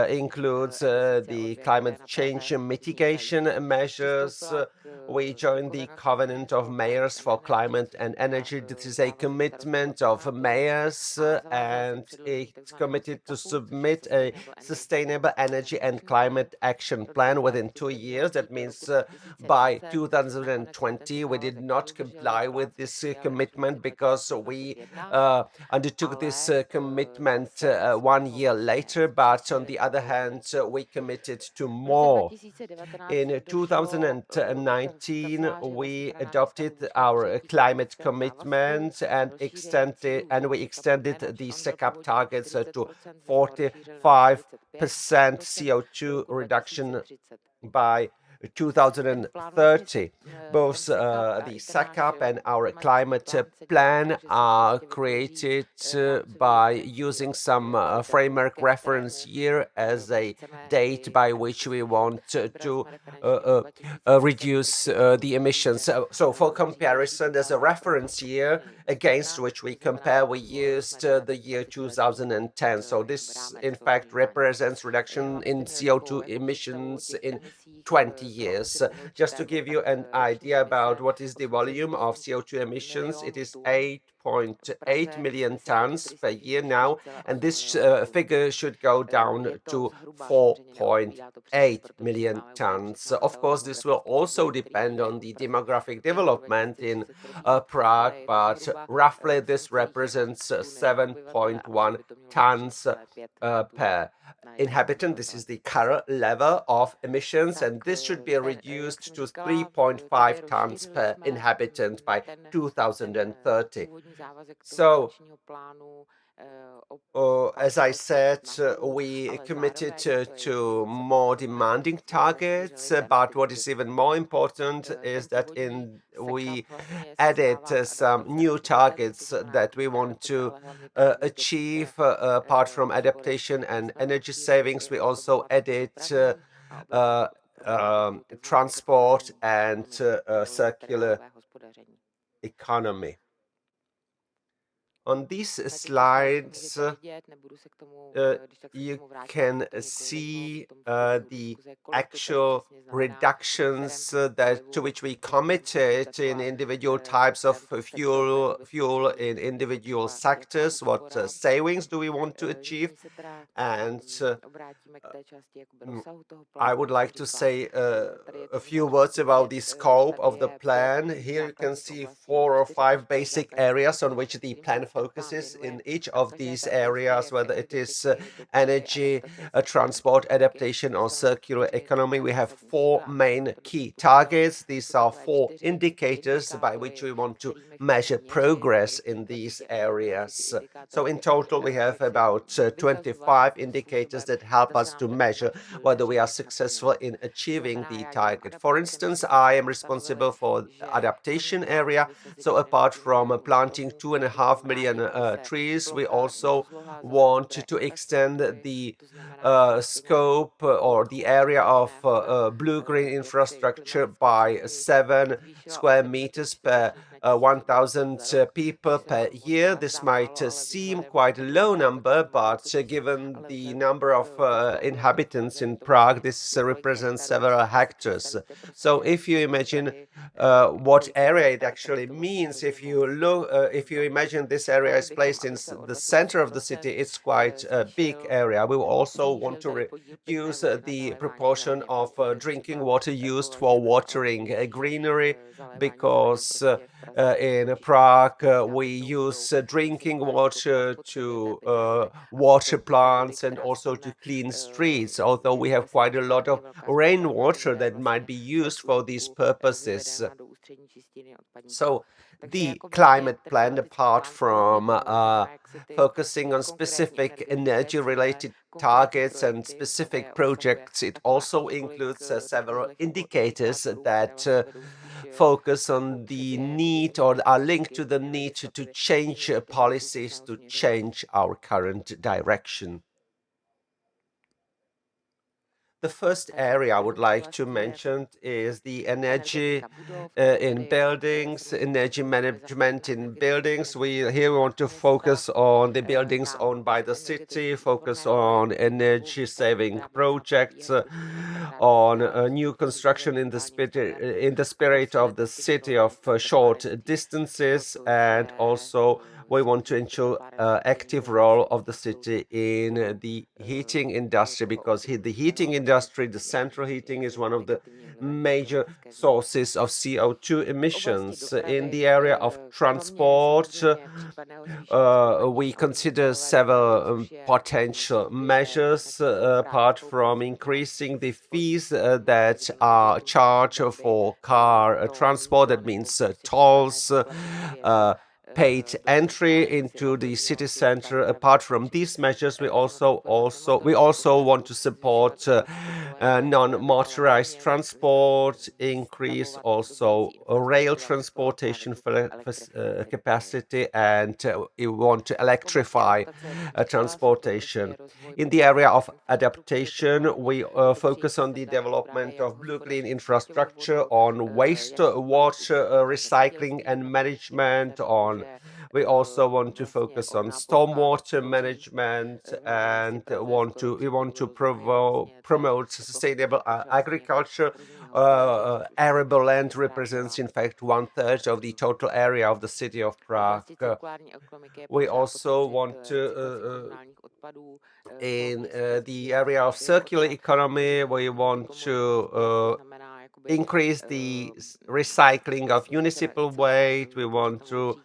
includes the climate change mitigation measures. We joined the Covenant of Mayors for Climate and Energy. This is a commitment of mayors, and it's committed to submit a sustainable energy and climate action plan within 2 years. That means by 2020, we did not comply with with this commitment because we undertook this commitment 1 year later, but on the other hand, we committed to more. In 2019, we adopted our climate commitment and we extended the SECAP targets to 45% CO2 reduction by 2030. Both the SECAP and our climate plan are created by using some framework reference year as a date by which we want to reduce the emissions. So for comparison, as a reference year against which we compare, we used the year 2010. So this in fact represents reduction in CO2 emissions in 20 years. Just to give you an idea about what is the volume of CO2 emissions, it is 8.8 million tons per year now, and this figure should go down to 4.8 million tons. Of course, this will also depend on the demographic development in Prague, but roughly this represents 7.1 tons per inhabitant. This is the current level of emissions, and this should be reduced to 3.5 tons per inhabitant by 2030. So, as I said, we committed to more demanding targets, but what is even more important is that we added some new targets that we want to achieve. Apart from adaptation and energy savings, we also added transport and circular economy. On these slides, you can see the actual reductions to which we committed in individual types of fuel in individual sectors. What savings do we want to achieve? And I would like to say a few words about the scope of the plan. Here you can see 4 or 5 basic areas on which the plan focuses. In each of these areas, whether it is energy, transport, adaptation, or circular economy, we have 4 main key targets. These are 4 indicators by which we want to measure progress in these areas. So in total, we have about 25 indicators that help us to measure whether we are successful in achieving the target. For instance, I am responsible for the adaptation area. So apart from planting 2.5 million trees, we also want to extend the scope or the area of blue-green infrastructure by 7 square meters per 1,000 people per year. This might seem quite a low number, but given the number of inhabitants in Prague, this represents several hectares. So if you imagine what area it actually means, if you imagine this area is placed in the center of the city, it's quite a big area. We will also want to reduce the proportion of drinking water used for watering greenery, because in Prague we use drinking water to water plants and also to clean streets, although we have quite a lot of rainwater that might be used for these purposes. So the climate plan, apart from focusing on specific energy-related targets and specific projects, it also includes several indicators that focus on the need or are linked to the need to change policies, to change our current direction. The first area I would like to mention is the energy in buildings, energy management in buildings. Here we want to focus on the buildings owned by the city, focus on energy saving projects, on new construction in the spirit of the city of short distances, and also We want to ensure active role of the city in the heating industry, because the heating industry, the central heating, is one of the major sources of CO2 emissions. In the area of transport, we consider several potential measures apart from increasing the fees that are charged for car transport. That means tolls, paid entry into the city center. Apart from these measures, we also want to support non-motorized transport, increase also rail transportation capacity, and we want to electrify transportation. In the area of adaptation, we focus on the development of blue-green infrastructure, on wastewater recycling and management, we also want to focus on stormwater management, and we want to promote sustainable agriculture. Arable land represents, in fact, 1/3 of the total area of the city of Prague. We also want to, in the area of circular economy, we want to increase the recycling of municipal waste. We want to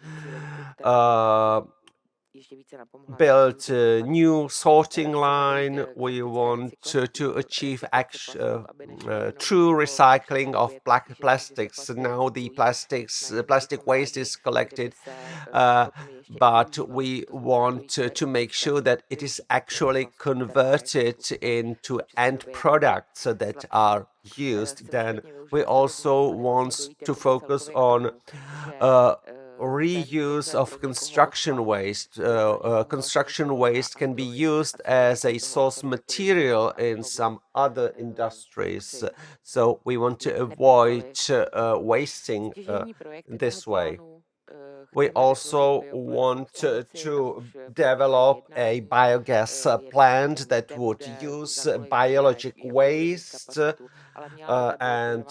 build a new sorting line. We want to achieve true recycling of plastics. Now the plastic waste is collected, but we want to make sure that it is actually converted into end products that are used. Then we also want to focus on reuse of construction waste. Construction waste can be used as a source material in some other industries, so we want to avoid wasting this way. We also want to develop a biogas plant that would use biological waste, and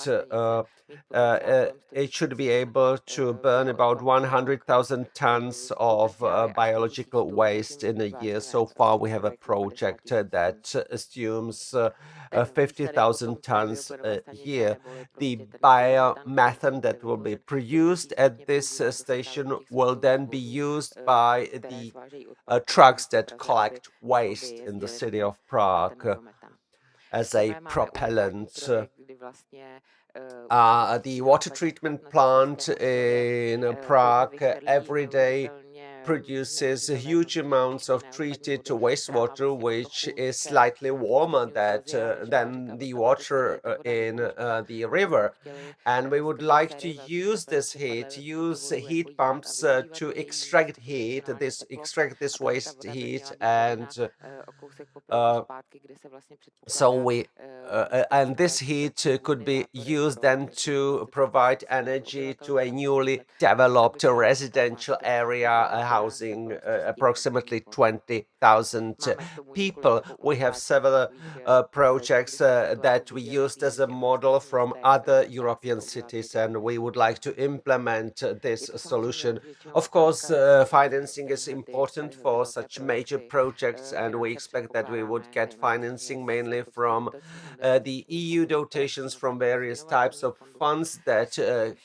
it should be able to burn about 100,000 tons of biological waste in a year. So far, we have a project that assumes 50,000 tons a year. The biomethane that will be produced at this station will then be used by the trucks that collect waste in the city of Prague as a propellant. The water treatment plant in Prague every day produces huge amounts of treated wastewater, which is slightly warmer than the water in the river. And we would like to use this heat, use heat pumps to extract this waste heat, and and this heat could be used then to provide energy to a newly developed residential area housing approximately 20,000 people. We have several projects that we used as a model from other European cities, and we would like to implement this solution. Of course, financing is important for such major projects, and we expect that we would get financing mainly from the EU dotations from various types of funds that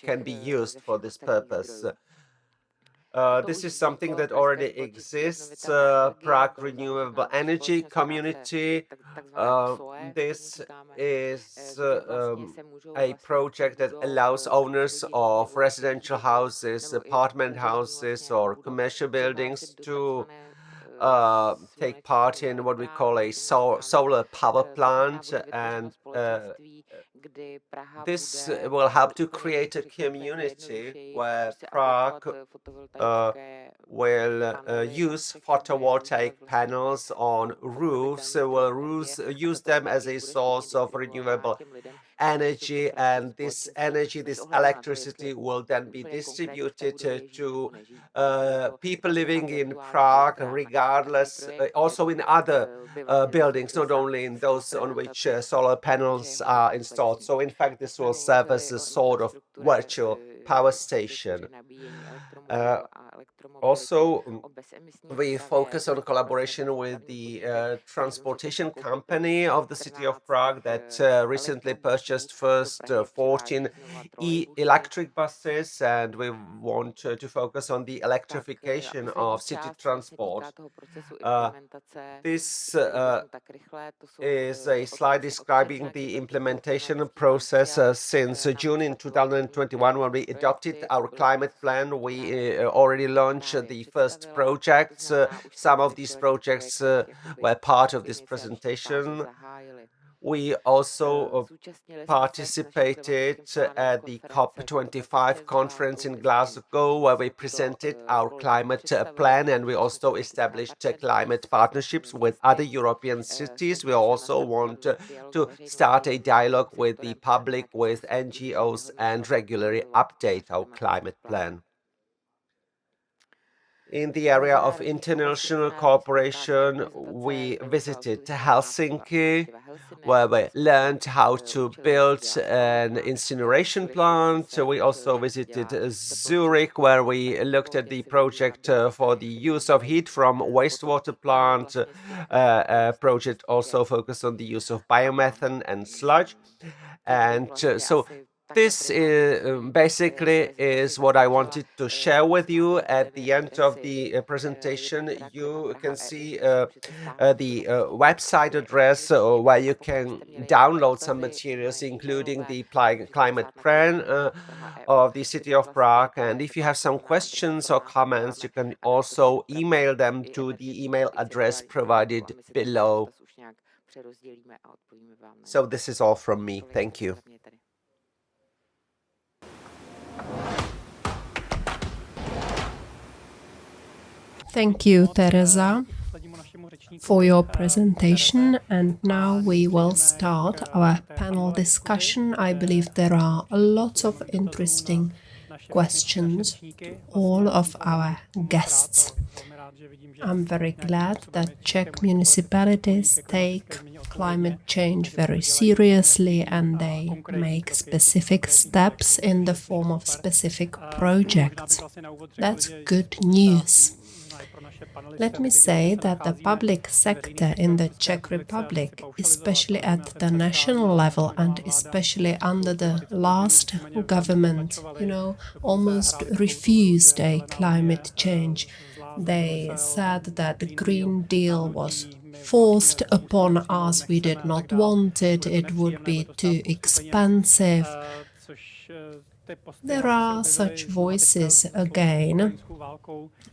can be used for this purpose. This is something that already exists, Prague Renewable Energy Community. This is a project that allows owners of residential houses, apartment houses, or commercial buildings to take part in what we call a solar power plant, and this will help to create a community where Prague will use photovoltaic panels on roofs, will use them as a source of renewable energy, and this energy, this electricity will then be distributed to people living in Prague, regardless, also in other buildings, not only in those on which solar panels are installed. So in fact, this will serve as a sort of virtual power station. Also, we focus on collaboration with the transportation company of the city of Prague that recently purchased first 14 electric buses, and we want to focus on the electrification of city transport. This is a slide describing the implementation process since June in 2021, when we adopted our climate plan. We already launched the first projects. Some of these projects were part of this presentation. We also participated at the COP25 conference in Glasgow, where we presented our climate plan, and we also established climate partnerships with other European cities. We also want to start a dialogue with the public, with NGOs, and regularly update our climate plan. In the area of international cooperation, we visited Helsinki, where we learned how to build an incineration plant. We also visited Zurich, where we looked at the project for the use of heat from wastewater plant. A project also focused on the use of biomethane and sludge. And so this basically is what I wanted to share with you. At the end of the presentation, you can see the website address where you can download some materials, including the climate plan of the city of Prague. And if you have some questions or comments, you can also email them to the email address provided below. So this is all from me. Thank you. Thank you, Tereza, for your presentation. And now we will start our panel discussion. I believe there are lots of interesting questions to all of our guests. I'm very glad that Czech municipalities take climate change very seriously, and they make specific steps in the form of specific projects. That's good news. Let me say that the public sector in the Czech Republic, especially at the national level and especially under the last government, almost refused a climate change. They said that the Green Deal was forced upon us. We did not want it. It would be too expensive. There are such voices again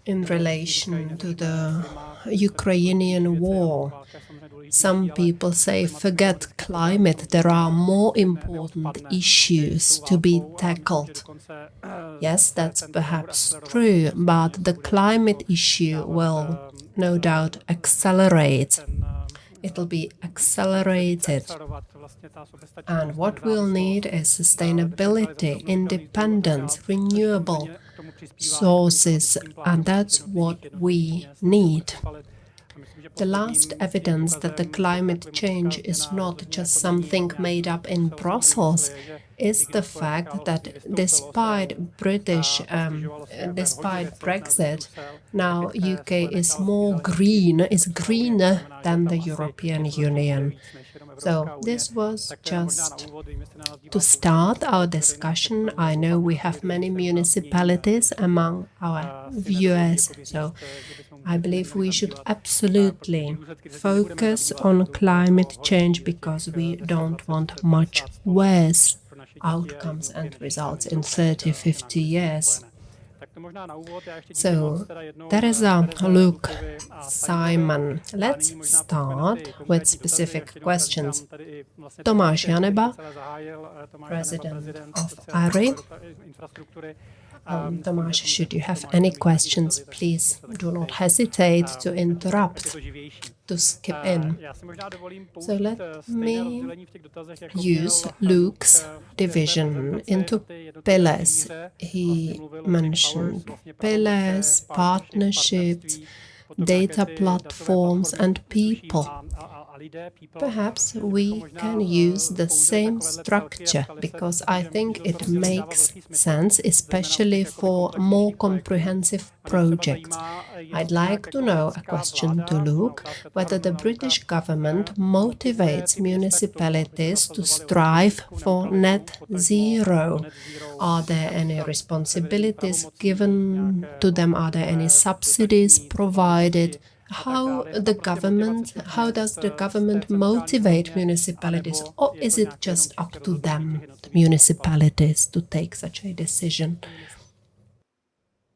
in relation to the Ukrainian war. Some people say, forget climate, there are more important issues to be tackled. Yes, that's perhaps true, but the climate issue will no doubt accelerate. It'll be accelerated. And what we'll need is sustainability, independence, renewable sources, and that's what we need. The last evidence that the climate change is not just something made up in Brussels is the fact that despite Brexit, now UK is greener than the European Union. So this was just to start our discussion. I know we have many municipalities among our viewers, so I believe we should absolutely focus on climate change because we don't want much worse outcomes and results in 30-50 years. So, Tereza, Luke, Simon, let's start with specific questions. Tomáš Janeba, President of ARI. Tomáš, should you have any questions, please do not hesitate to interrupt, to skip in. So let me use Luke's division into pillars. He mentioned pillars, partnerships, data platforms and people. Perhaps we can use the same structure because I think it makes sense, especially for more comprehensive projects. I'd like to know a question to Luke, whether the British government motivates municipalities to strive for net zero. Are there any responsibilities given to them? Are there any subsidies provided? How does the government motivate municipalities, or is it just up to them, the municipalities, to take such a decision?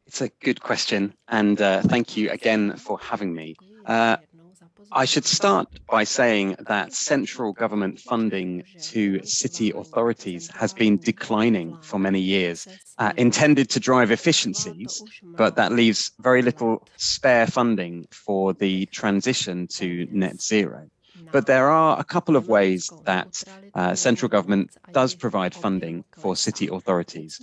It's a good question, and thank you again for having me. I should start by saying that central government funding to city authorities has been declining for many years, intended to drive efficiencies, but that leaves very little spare funding for the transition to net zero. But there are a couple of ways that central government does provide funding for city authorities.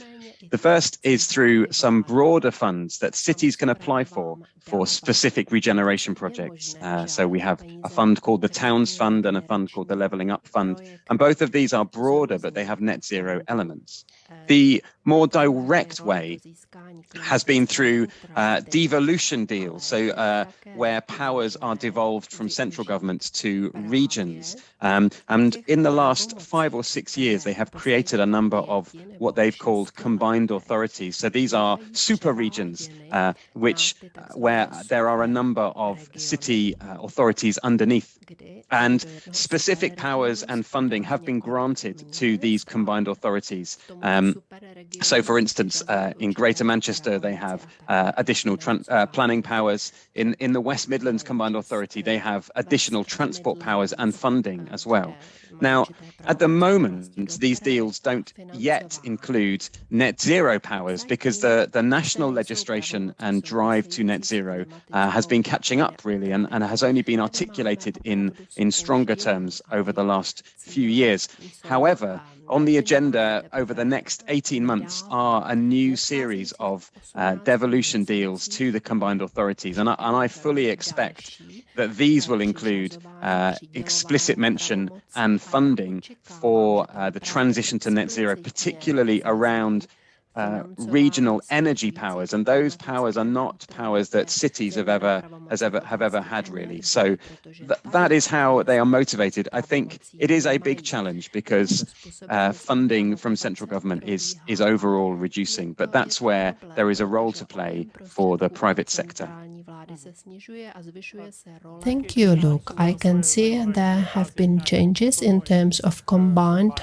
The first is through some broader funds that cities can apply for specific regeneration projects. So we have a fund called the Towns Fund and a fund called the Levelling Up Fund. And both of these are broader, but they have net zero elements. The more direct way has been through devolution deals, so where powers are devolved from central government to regions. And in the last 5 or 6 years, they have created a number of what they've called combined authorities. So these are super regions, where there are a number of city authorities underneath. And specific powers and funding have been granted to these combined authorities. So, for instance, in Greater Manchester, they have additional planning powers. In the West Midlands Combined Authority, they have additional transport powers and funding as well. Now, at the moment, these deals don't yet include net zero powers because the national legislation and drive to net zero has been catching up, really, and has only been articulated in stronger terms over the last few years. However, on the agenda over the next 18 months are a new series of devolution deals to the combined authorities. And I fully expect that these will include explicit mention and funding for the transition to net zero, particularly around regional energy powers, and those powers are not powers that cities have ever had, really. So that is how they are motivated. I think it is a big challenge because funding from central government is overall reducing, but that's where there is a role to play for the private sector. Thank you, Luke. I can see there have been changes in terms of combined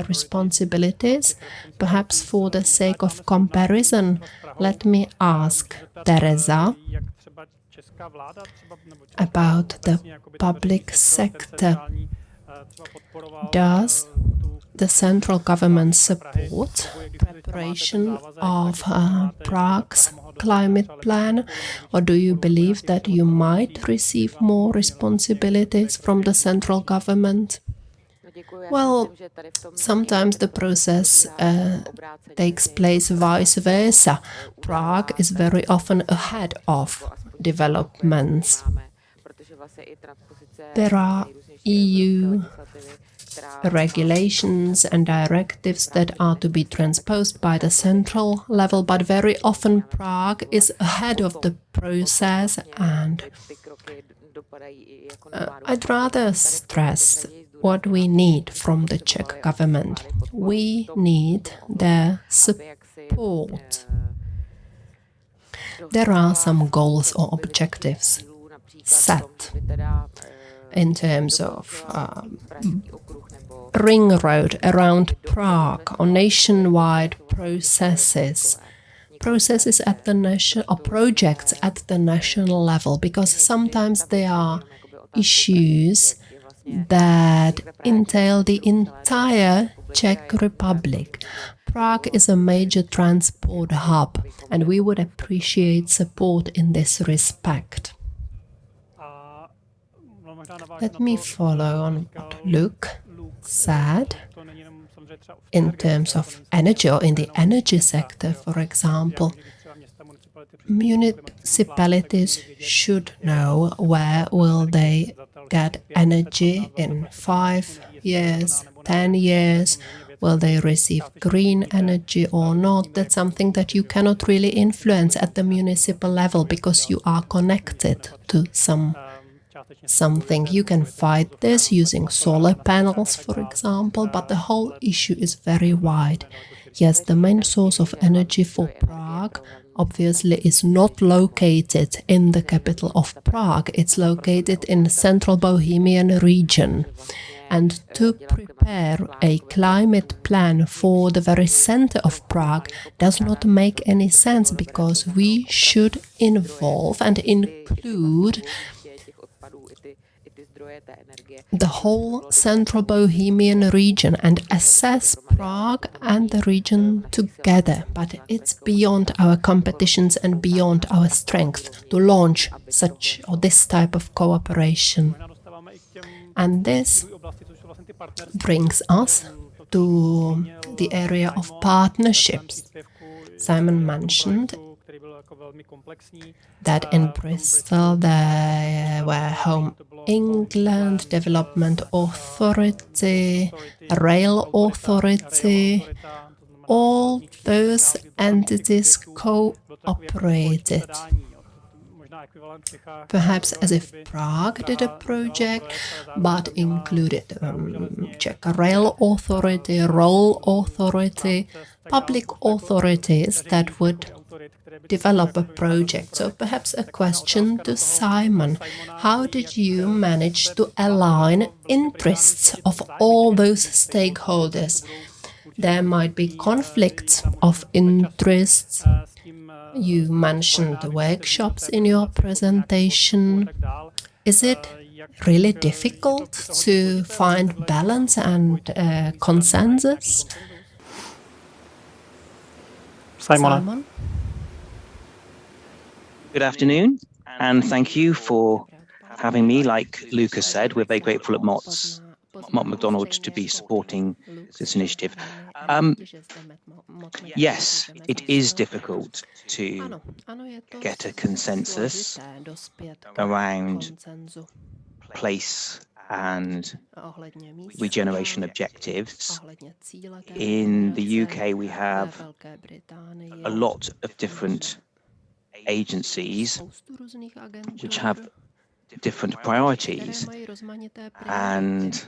responsibilities. Perhaps for the sake of comparison, let me ask Tereza about the public sector. Does the central government support preparation of Prague's climate plan, or do you believe that you might receive more responsibilities from the central government? Well, sometimes the process takes place vice versa. Prague is very often ahead of developments. There are EU regulations and directives that are to be transposed by the central level, but very often Prague is ahead of the process, and I'd rather stress what we need from the Czech government. We need their support. There are some goals or objectives set in terms of ring road around Prague or nationwide processes processes at the national or projects at the national level, because sometimes there are issues that entail the entire Czech Republic. Prague is a major transport hub, and we would appreciate support in this respect. Let me follow on what Luke said in terms of energy, or in the energy sector, for example. Municipalities should know where will they get energy in 5 years, 10 years. Will they receive green energy or not? That's something that you cannot really influence at the municipal level, because you are connected to something. You can fight this using solar panels, for example, but the whole issue is very wide. Yes, the main source of energy for Prague obviously is not located in the capital of Prague. It's located in the central Bohemian region. And to prepare a climate plan for the very center of Prague does not make any sense, because we should involve and include the whole central Bohemian region and assess Prague and the region together. But it's beyond our competitions and beyond our strength to launch such or this type of cooperation. And this brings us to the area of partnerships. Simon mentioned that in Bristol there were Home England, Development Authority, Rail Authority. All those entities cooperated. Perhaps as if Prague did a project, but included Czech Rail Authority, Roll Authority, public authorities that would develop a project. So perhaps a question to Simon. How did you manage to align interests of all those stakeholders? There might be conflicts of interests. You mentioned the workshops in your presentation. Is it really difficult to find balance and consensus? Simon? Good afternoon, and thank you for having me. Like Lucas said, we're very grateful at Mott MacDonald to be supporting this initiative. Yes, it is difficult to get a consensus around place and regeneration objectives. In the UK, we have a lot of different agencies which have different priorities, and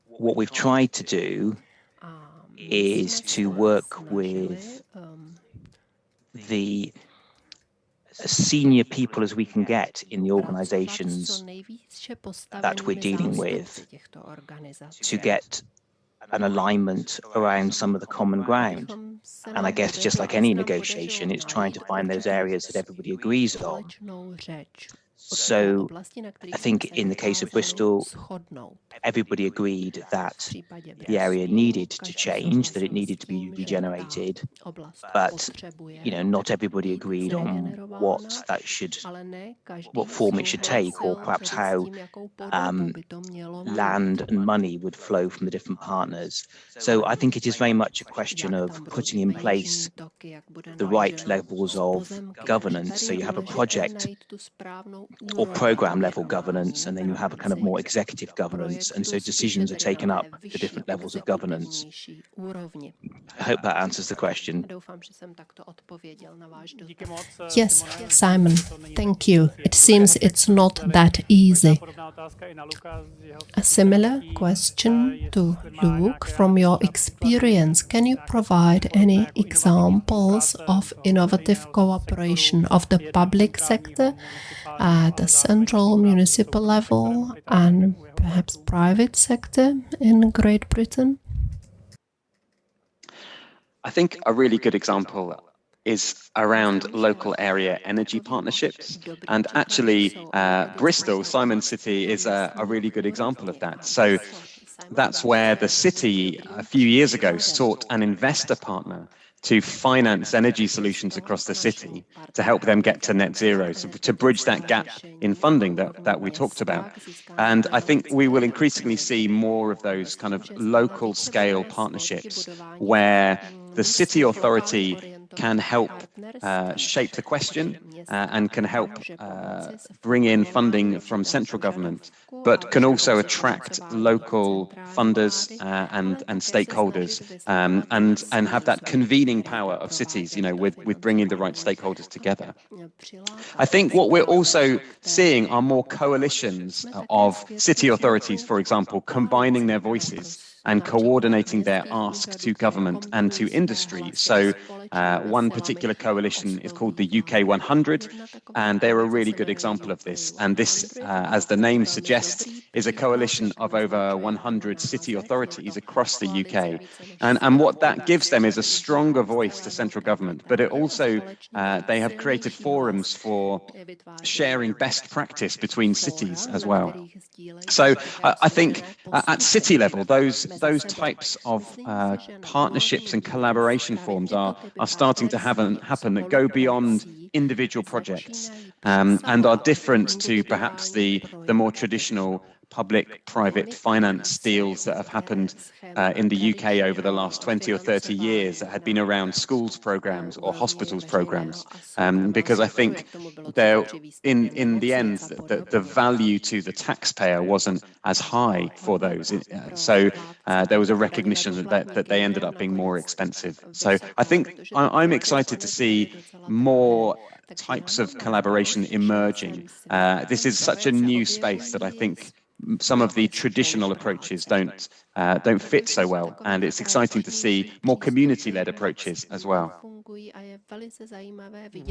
what we've tried to do is to work with the senior people as we can get in the organizations that we're dealing with to get an alignment around some of the common ground. And I guess just like any negotiation, it's trying to find those areas that everybody agrees on. So I think in the case of Bristol, everybody agreed that the area needed to change, that it needed to be regenerated, but not everybody agreed on what form it should take, or perhaps how land and money would flow from the different partners. So I think it is very much a question of putting in place the right levels of governance. So you have a project or program level governance, and then you have a kind of more executive governance, and so decisions are taken up at the different levels of governance. I hope that answers the question. Yes, Simon, thank you. It seems it's not that easy. A similar question to Luke. From your experience, can you provide any examples of innovative cooperation of the public sector at the central municipal level and perhaps private sector in Great Britain? I think a really good example is around local area energy partnerships. And actually, Bristol, Simon's city, is a really good example of that. So that's where the city a few years ago sought an investor partner to finance energy solutions across the city to help them get to net zero, so to bridge that gap in funding that we talked about. And I think we will increasingly see more of those kind of local scale partnerships where the city authority can help shape the question and can help bring in funding from central government, but can also attract local funders and stakeholders and have that convening power of cities, you know, with bringing the right stakeholders together. I think what we're also seeing are more coalitions of city authorities, for example, combining their voices and coordinating their ask to government and to industry. So one particular coalition is called the UK 100, and they're a really good example of this. And this, as the name suggests, is a coalition of over 100 city authorities across the UK. And what that gives them is a stronger voice to central government, but it also, they have created forums for sharing best practice between cities as well. So I think at city level, those types of partnerships and collaboration forms are starting to happen that go beyond individual projects and are different to perhaps the more traditional public-private finance deals that have happened in the UK over the last 20 or 30 years that had been around schools programs or hospitals programs. Because I think in the end, the value to the taxpayer wasn't as high for those. So there was a recognition that they ended up being more expensive. So I think I'm excited to see more types of collaboration emerging. This is such a new space that I think some of the traditional approaches don't fit so well, and it's exciting to see more community-led approaches as well.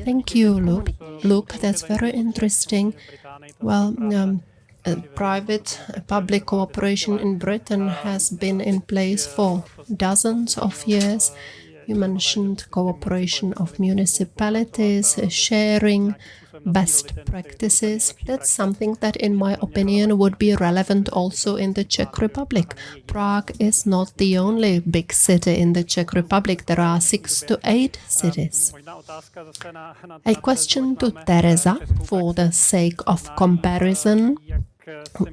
Thank you, Luke. That's very interesting. Well, private-public cooperation in Britain has been in place for dozens of years. You mentioned cooperation of municipalities, sharing best practices. That's something that, in my opinion, would be relevant also in the Czech Republic. Prague is not the only big city in the Czech Republic. There are 6 to 8 cities. A question to Tereza for the sake of comparison.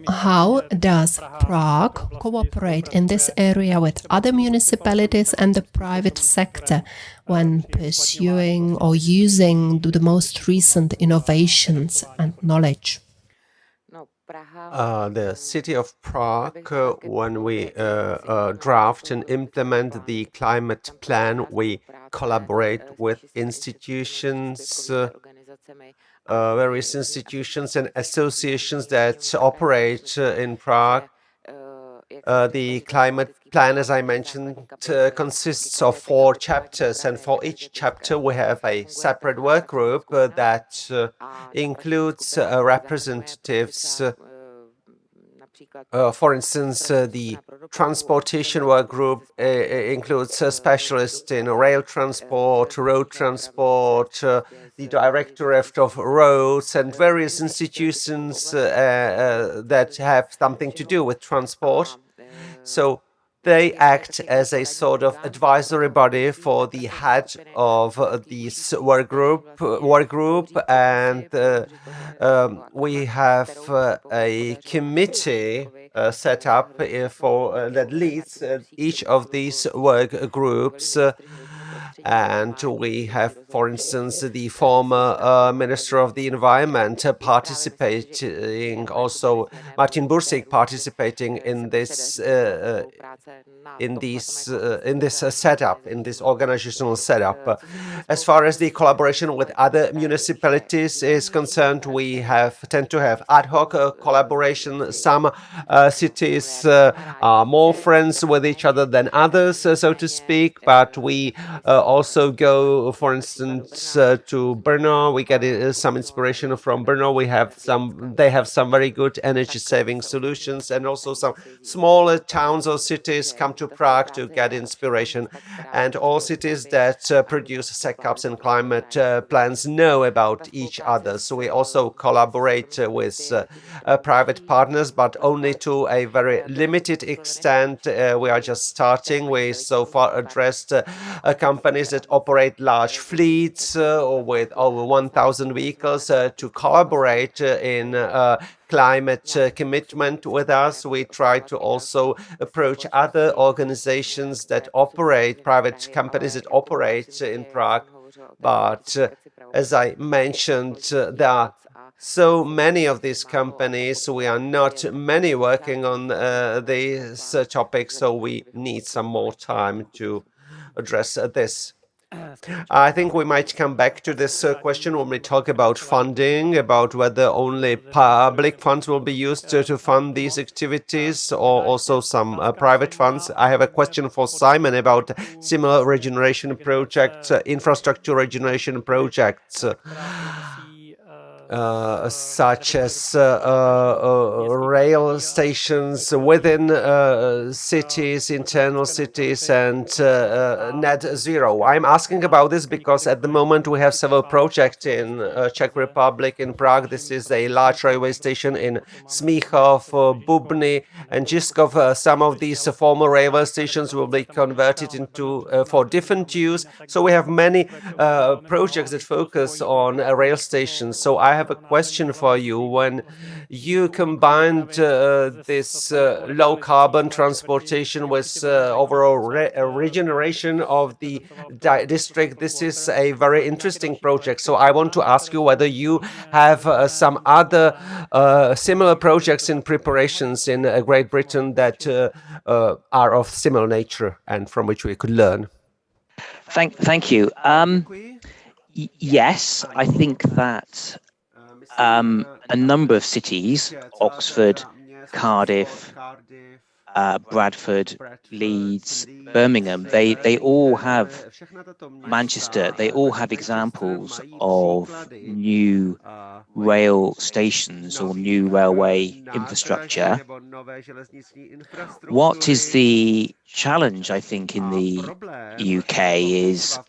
How does Prague cooperate in this area with other municipalities and the private sector when pursuing or using the most recent innovations and knowledge? The city of Prague, when we draft and implement the climate plan, we collaborate with institutions, various institutions and associations that operate in Prague. The climate plan, as I mentioned, consists of 4 chapters, and for each chapter we have a separate work group that includes representatives. For instance, the transportation work group includes specialists in rail transport, road transport, the Directorate of Roads, and various institutions that have something to do with transport. So they act as a sort of advisory body for the head of this work group, and we have a committee set up that leads each of these work groups. And we have, for instance, the former Minister of the Environment participating, also Martin Bursig participating in this setup, in this organizational setup. As far as the collaboration with other municipalities is concerned, we tend to have ad hoc collaboration. Some cities are more friends with each other than others, so to speak, but we also go, for instance, to Brno. We get some inspiration from Brno. They have some very good energy-saving solutions, and also some smaller towns or cities come to Prague to get inspiration. And all cities that produce SECAPs and climate plans know about each other. So we also collaborate with private partners, but only to a very limited extent. We are just starting. We so far addressed companies that operate large fleets with over 1,000 vehicles to collaborate in climate commitment with us. We try to also approach other organizations that operate, private companies that operate in Prague. But as I mentioned, there are so many of these companies. We are not many working on this topic, so we need some more time to address this. I think we might come back to this question when we talk about funding, about whether only public funds will be used to fund these activities or also some private funds. I have a question for Simon about similar regeneration projects, infrastructure regeneration projects. Such as rail stations within cities, internal cities, and net zero. I'm asking about this because at the moment we have several projects in Czech Republic, in Prague. This is a large railway station in Smíchov, Bubny, and Žižkov. Some of these former railway stations will be converted into for different use. So we have many projects that focus on rail stations. So I have a question for you. When you combined this low carbon transportation with overall regeneration of the district, this is a very interesting project. So I want to ask you whether you have some other similar projects in preparations in Great Britain that are of similar nature and from which we could learn. Thank you. Yes, I think that a number of cities, Oxford, Cardiff, Bradford, Leeds, Birmingham, they all have, Manchester, they all have examples of new rail stations or new railway infrastructure. What is the challenge, I think, in the UK is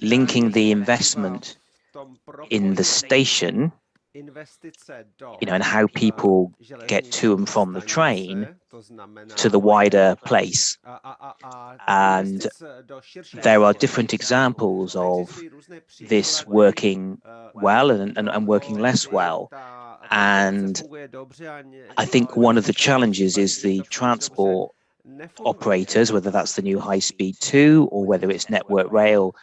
linking the investment in the station, and how people get to and from the train to the wider place. And there are different examples of this working well and working less well. And I think one of the challenges is the transport operators, whether that's the new High Speed 2 or whether it's Network Rail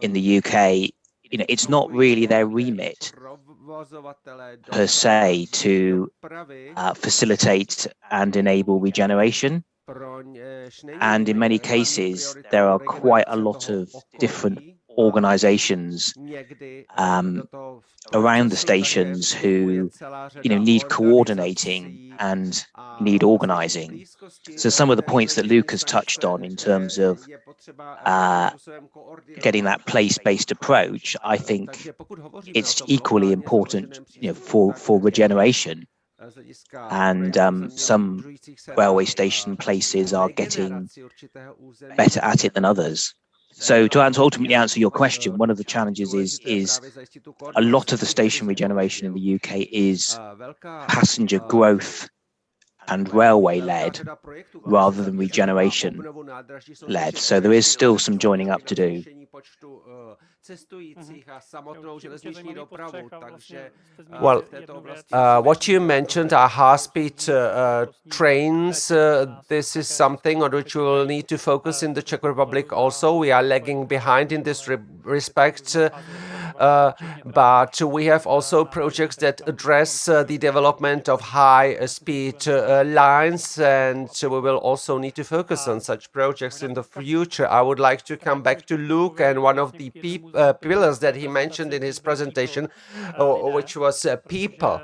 in the UK, it's not really their remit per se to facilitate and enable regeneration. And in many cases, there are quite a lot of different organizations around the stations who need coordinating and need organizing. So some of the points that Luke has touched on in terms of getting that place-based approach, I think it's equally important for regeneration. And some railway station places are getting better at it than others. So to ultimately answer your question, one of the challenges is a lot of the station regeneration in the UK is passenger growth and railway led rather than regeneration led. So there is still some joining up to do. Well, what you mentioned are high-speed trains. This is something on which we will need to focus in the Czech Republic also. We are lagging behind in this respect. But we have also projects that address the development of high-speed lines, and we will also need to focus on such projects in the future. I would like to come back to Luke and one of the pillars that he mentioned in his presentation, which was people.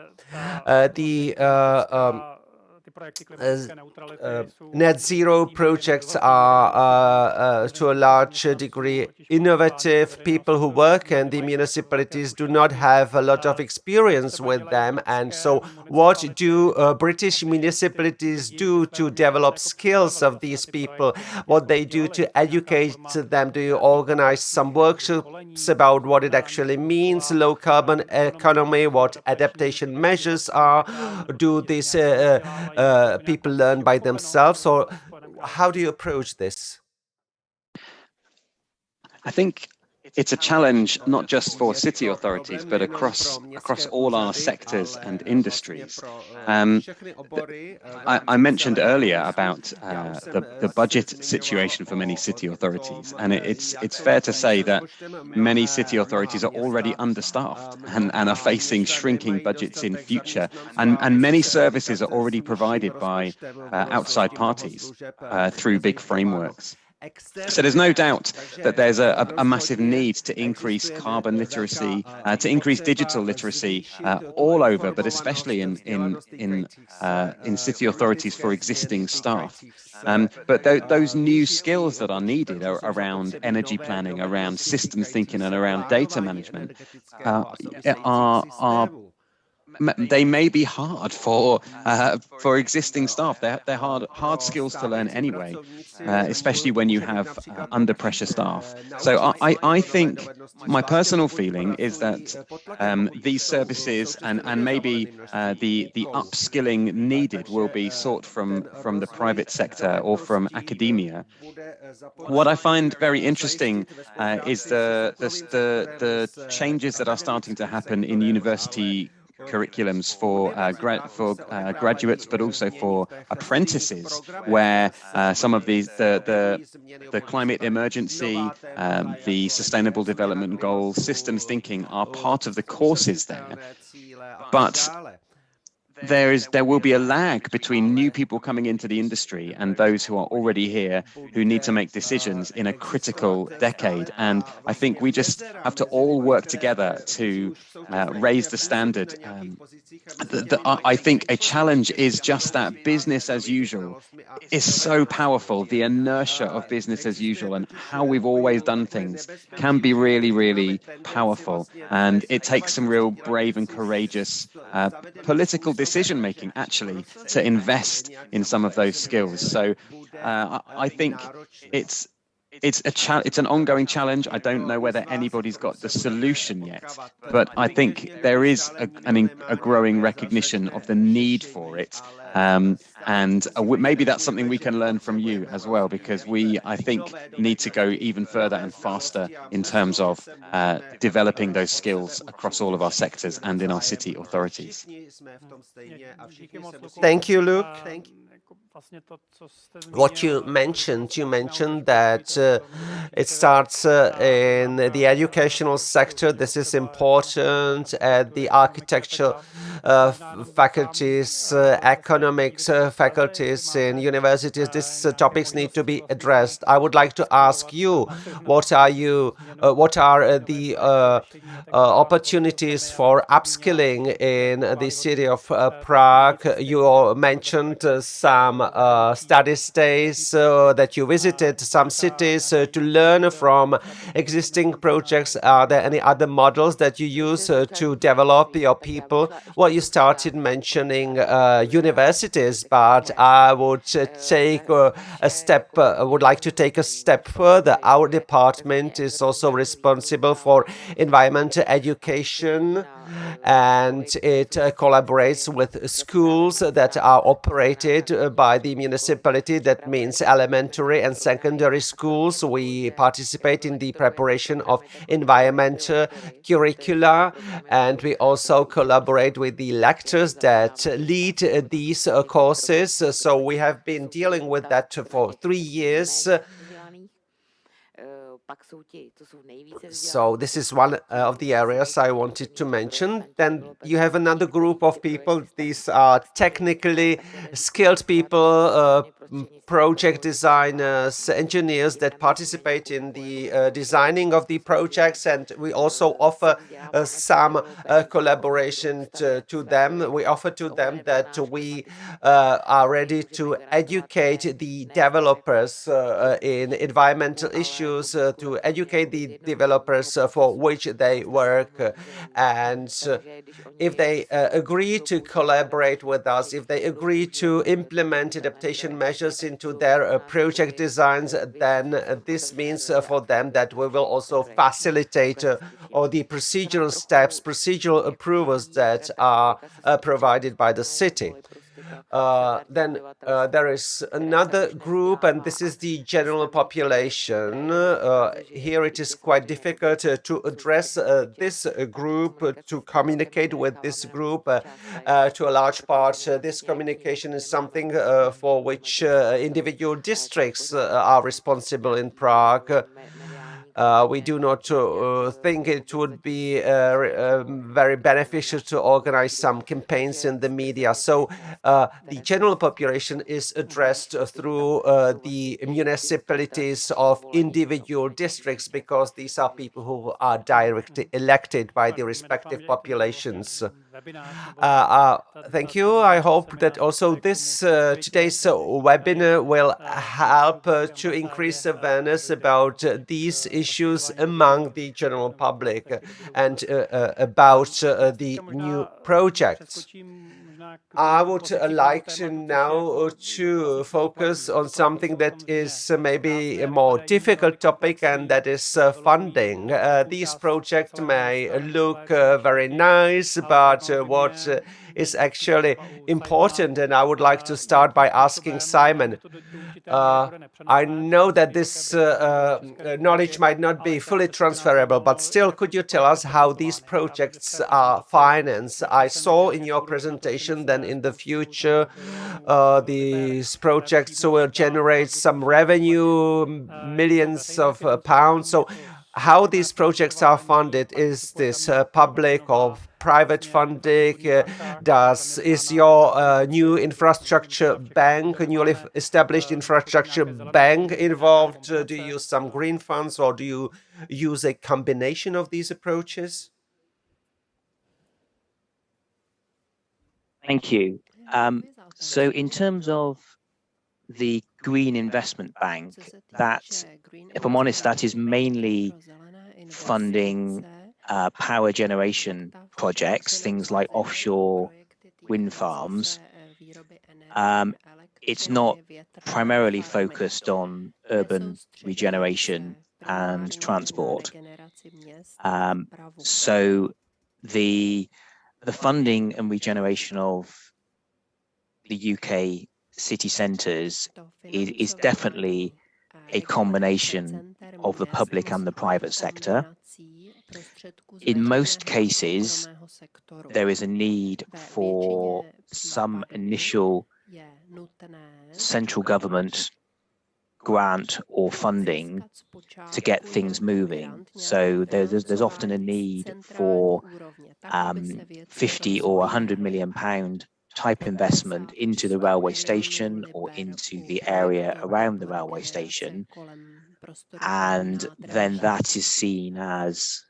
net zero projects are to a large degree innovative. People who work in the municipalities do not have a lot of experience with them. And so what do British municipalities do to develop skills of these people? What they do to educate them? Do you organize some workshops about what it actually means, low carbon economy, what adaptation measures are? Do these people learn by themselves, or how do you approach this? I think it's a challenge not just for city authorities, but across all our sectors and industries. I mentioned earlier about the budget situation for many city authorities, and it's fair to say that many city authorities are already understaffed and are facing shrinking budgets in future, and many services are already provided by outside parties through big frameworks. So there's no doubt that there's a massive need to increase carbon literacy, to increase digital literacy all over, but especially in city authorities for existing staff. But those new skills that are needed are around energy planning, around systems thinking, and around data management they may be hard for existing staff. They're hard skills to learn anyway, especially when you have under pressure staff. So I think my personal feeling is that these services and maybe the upskilling needed will be sought from the private sector or from academia. What I find very interesting is the changes that are starting to happen in university curriculums for graduates, but also for apprentices, where some of the climate emergency, the sustainable development goals, systems thinking are part of the courses there. But there will be a lag between new people coming into the industry and those who are already here who need to make decisions in a critical decade. And I think we just have to all work together to raise the standard. I think a challenge is just that business as usual is so powerful. The inertia of business as usual and how we've always done things can be really, really powerful. And it takes some real brave and courageous political decision-making, actually, to invest in some of those skills. So I think it's an ongoing challenge. I don't know whether anybody's got the solution yet, but I think there is a growing recognition of the need for it. And maybe that's something we can learn from you as well, because I think, need to go even further and faster in terms of developing those skills across all of our sectors and in our city authorities. Thank you, Luke. What you mentioned that it starts in the educational sector. This is important at the architecture faculties, economics faculties in universities. These topics need to be addressed. I would like to ask you, what are the opportunities for upskilling in the city of Prague? You mentioned some study stays that you visited some cities to learn from existing projects. Are there any other models that you use to develop your people? Well, you started mentioning universities, but I would would like to take a step further. Our department is also responsible for environmental education, and it collaborates with schools that are operated by the municipality. That means elementary and secondary schools. We participate in the preparation of environmental curricula, and we also collaborate with the lectures that lead these courses. So we have been dealing with that for 3 years. So this is one of the areas I wanted to mention. Then you have another group of people. These are technically skilled people, project designers, engineers that participate in the designing of the projects, and we also offer some collaboration to them. We offer to them that we are ready to educate the developers in environmental issues, to educate the developers for which they work, and if they agree to collaborate with us, if they agree to implement adaptation measures into their project designs, then this means for them that we will also facilitate all the procedural steps, procedural approvals that are provided by the city. Then there is another group, and this is the general population. Here it is quite difficult to address this group, to communicate with this group. To a large part, this communication is something for which individual districts are responsible in Prague. We do not think it would be very beneficial to organize some campaigns in the media. So the general population is addressed through the municipalities of individual districts, because these are people who are directly elected by the respective populations. Thank you. I hope that also this today's webinar will help to increase awareness about these issues among the general public and about the new projects. I would like to now to focus on something that is maybe a more difficult topic, and that is funding. These projects may look very nice, but what is actually important, and I would like to start by asking Simon. I know that this knowledge might not be fully transferable, but still, could you tell us how these projects are financed? I saw in your presentation that in the future these projects will generate some revenue, millions of pounds. So how these projects are funded? Is this public or private funding? Is your new infrastructure bank, newly established infrastructure bank involved? Do you use some green funds, or do you use a combination of these approaches? Thank you. So in terms of the Green Investment Bank, that, if I'm honest, that is mainly funding power generation projects, things like offshore wind farms. It's not primarily focused on urban regeneration and transport. So the funding and regeneration of the UK city centres is definitely a combination of the public and the private sector. In most cases, there is a need for some initial central government grant or funding to get things moving. So there's often a need for 50 or 100 million pound type investment into the railway station or into the area around the railway station, and then that is seen as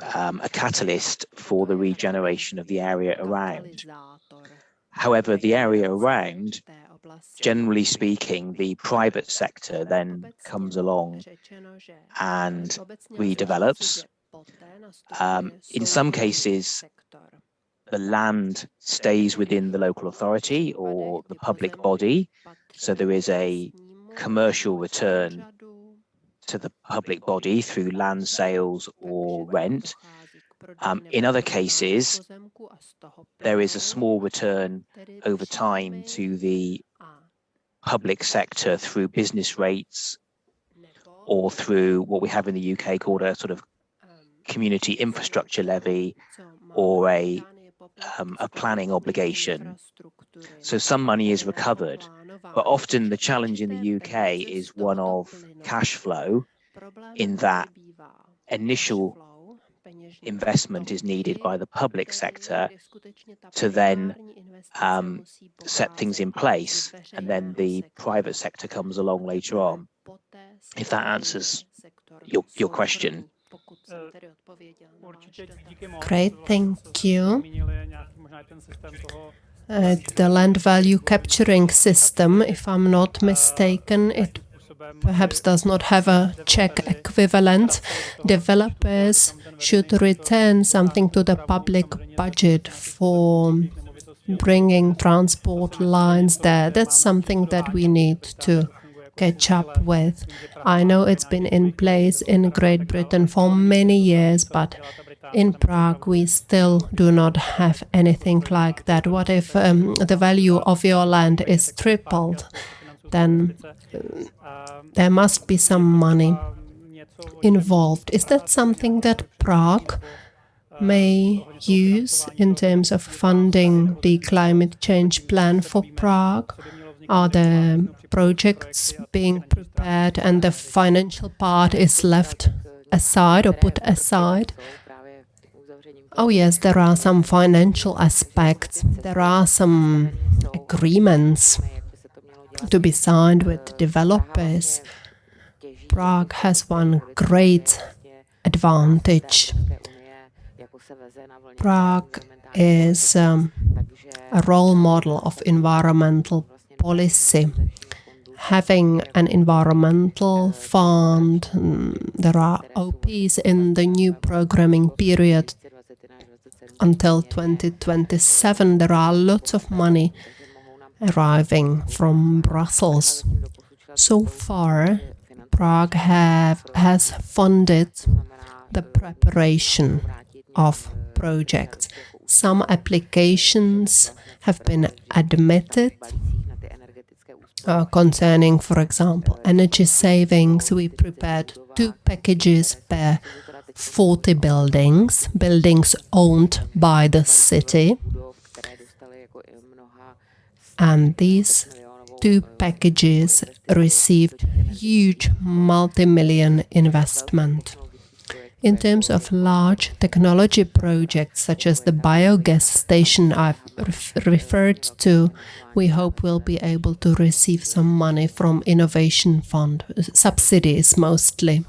a catalyst for the regeneration of the area around. However, the area around, generally speaking, the private sector then comes along and redevelops. In some cases, the land stays within the local authority or the public body, so there is a commercial return to the public body through land sales or rent. In other cases, there is a small return over time to the public sector through business rates or through what we have in the UK called a sort of community infrastructure levy or a planning obligation. So some money is recovered, but often the challenge in the UK is one of cash flow, in that initial investment is needed by the public sector to then set things in place, and then the private sector comes along later on. If that answers your question. Great, thank you. The land value capturing system, if I'm not mistaken, it perhaps does not have a Czech equivalent. Developers should return something to the public budget for bringing transport lines there. That's something that we need to catch up with. I know it's been in place in Great Britain for many years, but in Prague we still do not have anything like that. What if the value of your land is tripled? Then there must be some money involved. Is that something that Prague may use in terms of funding the climate change plan for Prague? Are there projects being prepared and the financial part is left aside or put aside? Oh yes, there are some financial aspects. There are some agreements to be signed with developers. Prague has one great advantage. Prague is a role model of environmental policy. Having an environmental fund, there are OPs in the new programming period until 2027. There are lots of money arriving from Brussels. So far, Prague has funded the preparation of projects. Some applications have been admitted concerning, for example, energy savings. We prepared 2 packages per 40 buildings owned by the city. And these 2 packages received huge multi-million investment. In terms of large technology projects, such as the biogas station I've referred to, we hope we'll be able to receive some money from Innovation Fund, subsidies mostly.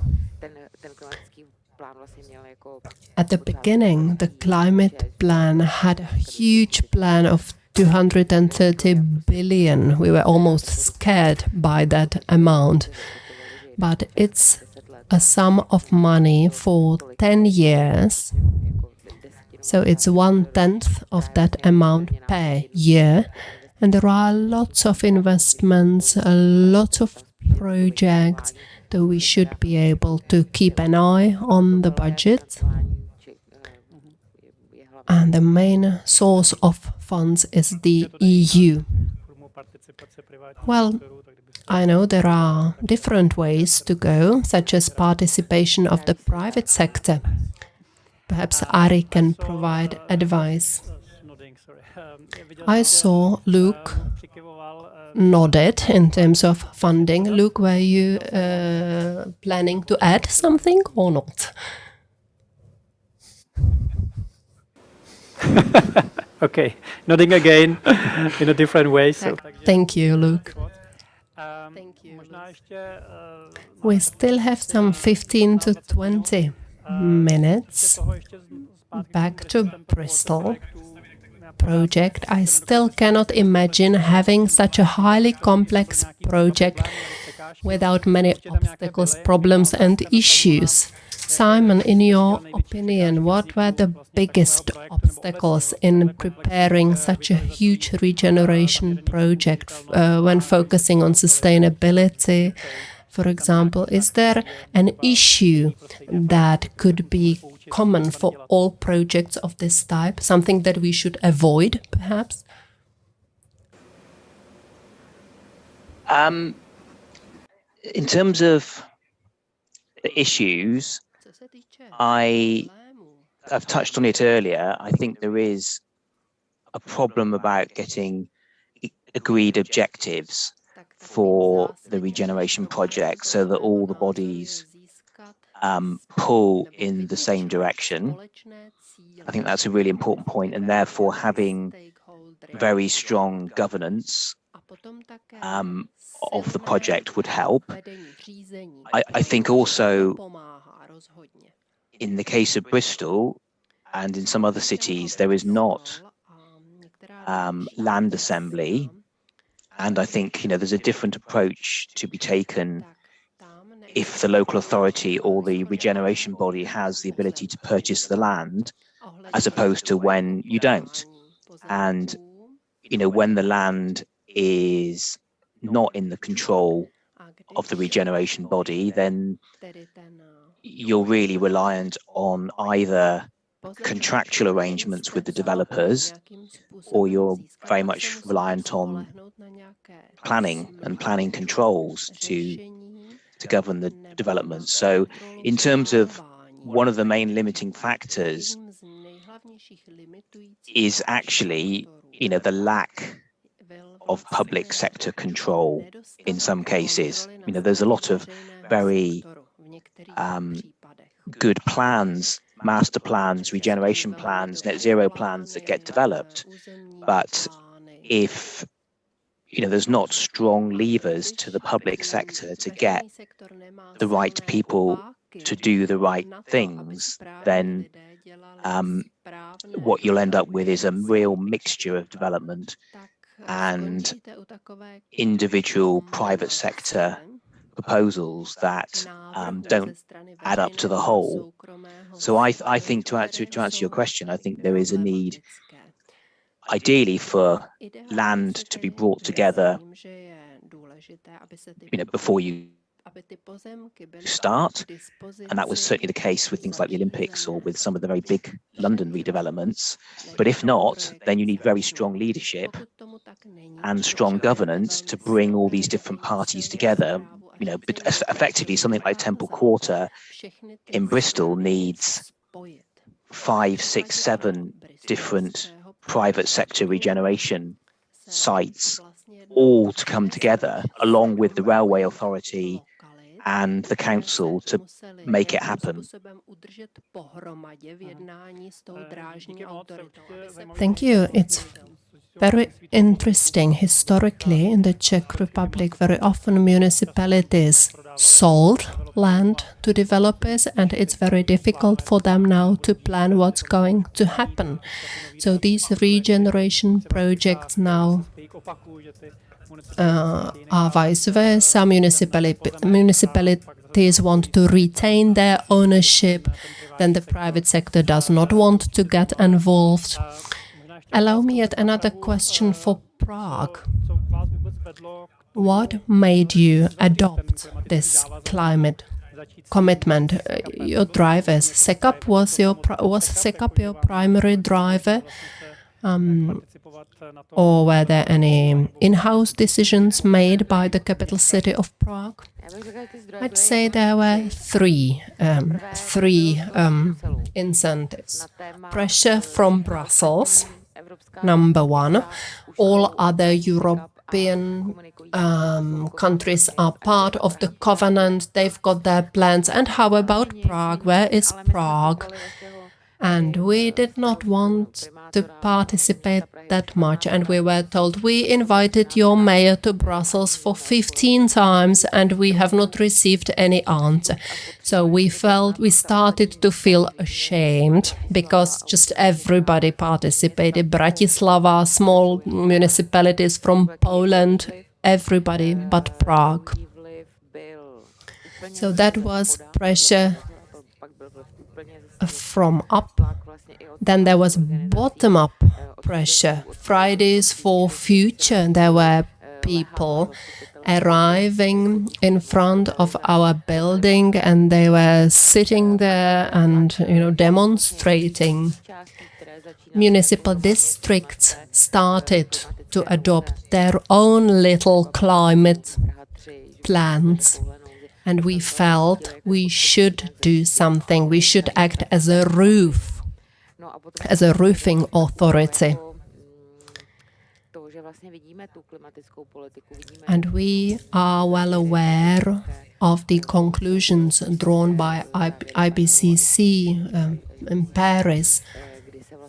At the beginning, the climate plan had a huge plan of 230 billion. We were almost scared by that amount. But it's a sum of money for 10 years. So it's 1/10 of that amount per year. And there are lots of investments, a lot of projects that we should be able to keep an eye on the budget. And the main source of funds is the EU. Well, I know there are different ways to go, such as participation of the private sector. Perhaps Ari can provide advice. I saw Luke nodded in terms of funding. Luke, were you planning to add something or not? Okay, nodding again in a different way. So. Thank you, Luke. We still have some 15 to 20 minutes. Back to Bristol project. I still cannot imagine having such a highly complex project without many obstacles, problems and issues. Simon, in your opinion, what were the biggest obstacles in preparing such a huge regeneration project when focusing on sustainability? For example, is there an issue that could be common for all projects of this type, something that we should avoid, perhaps? In terms of the issues, I've touched on it earlier. I think there is a problem about getting agreed objectives for the regeneration project so that all the bodies pull in the same direction. I think that's a really important point, and therefore having very strong governance of the project would help. I think also in the case of Bristol and in some other cities, there is not land assembly. And I think, there's a different approach to be taken if the local authority or the regeneration body has the ability to purchase the land, as opposed to when you don't. And, when the land is not in the control of the regeneration body, then you're really reliant on either contractual arrangements with the developers, or you're very much reliant on planning and planning controls to govern the development. So in terms of one of the main limiting factors is actually, the lack of public sector control in some cases. There's a lot of very good plans, master plans, regeneration plans, net zero plans that get developed. But if there's not strong levers to the public sector to get the right people to do the right things, then what you'll end up with is a real mixture of development and individual private sector proposals that don't add up to the whole. So I think to answer your question, I think there is a need, ideally, for land to be brought together, before you start. And that was certainly the case with things like the Olympics or with some of the very big London redevelopments. But if not, then you need very strong leadership and strong governance to bring all these different parties together. But effectively, something like Temple Quarter in Bristol needs 5, 6, 7 different private sector regeneration sites, all to come together along with the railway authority and the council to make it happen. Thank you. It's very interesting. Historically, in the Czech Republic, very often municipalities sold land to developers, and it's very difficult for them now to plan what's going to happen. So these regeneration projects now are vice versa. Municipalities want to retain their ownership, then the private sector does not want to get involved. Allow me yet another question for Prague. What made you adopt this climate commitment? Your drivers, SECAP was SECAP your primary driver? Or were there any in-house decisions made by the capital city of Prague? I'd say there were three incentives. Pressure from Brussels, number one. All other European countries are part of the covenant. They've got their plans. And how about Prague? Where is Prague? And we did not want to participate that much. And we were told, we invited your mayor to Brussels for 15 times and we have not received any answer. So we started to feel ashamed because just everybody participated. Bratislava, small municipalities from Poland, everybody but Prague. So that was pressure from up. Then there was bottom-up pressure. Fridays for Future, there were people arriving in front of our building and they were sitting there and demonstrating. Municipal districts started to adopt their own little climate plans. And we felt we should do something. We should act as a roofing authority. And we are well aware of the conclusions drawn by IPCC in Paris.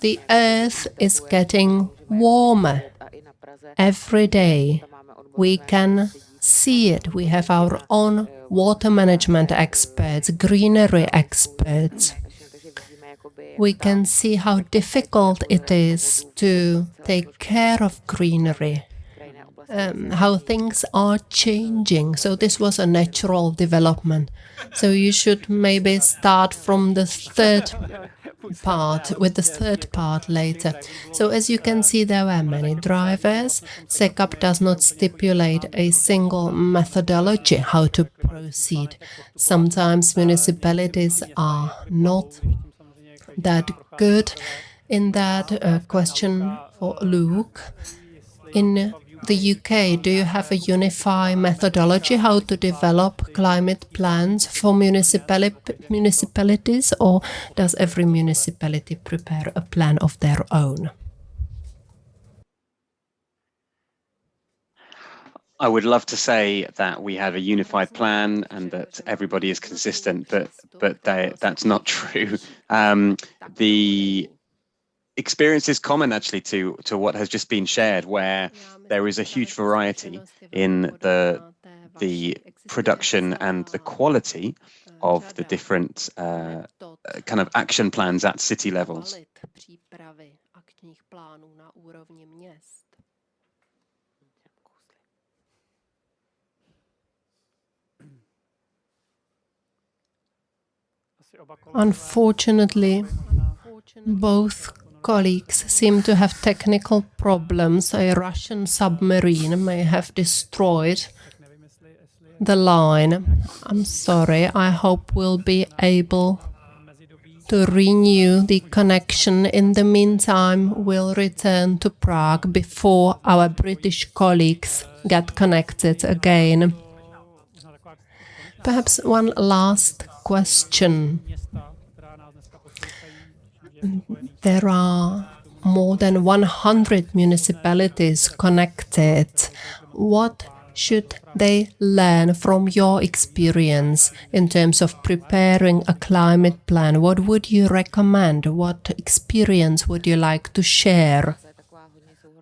The Earth is getting warmer every day. We can see it. We have our own water management experts, greenery experts. We can see how difficult it is to take care of greenery, how things are changing. So this was a natural development. So you should maybe start from the third part later. So as you can see, there were many drivers. SECAP does not stipulate a single methodology how to proceed. Sometimes municipalities are not that good in that. Question for Luke. In the UK, do you have a unified methodology how to develop climate plans for municipalities, or does every municipality prepare a plan of their own? I would love to say that we have a unified plan and that everybody is consistent, but that's not true. The experience is common actually to what has just been shared, where there is a huge variety in the production and the quality of the different kind of action plans at city levels. Unfortunately, both colleagues seem to have technical problems. A Russian submarine may have destroyed the line. I'm sorry. I hope we'll be able to renew the connection. In the meantime, we'll return to Prague before our British colleagues get connected again. Perhaps one last question. There are more than 100 municipalities connected. What should they learn from your experience in terms of preparing a climate plan? What would you recommend? What experience would you like to share?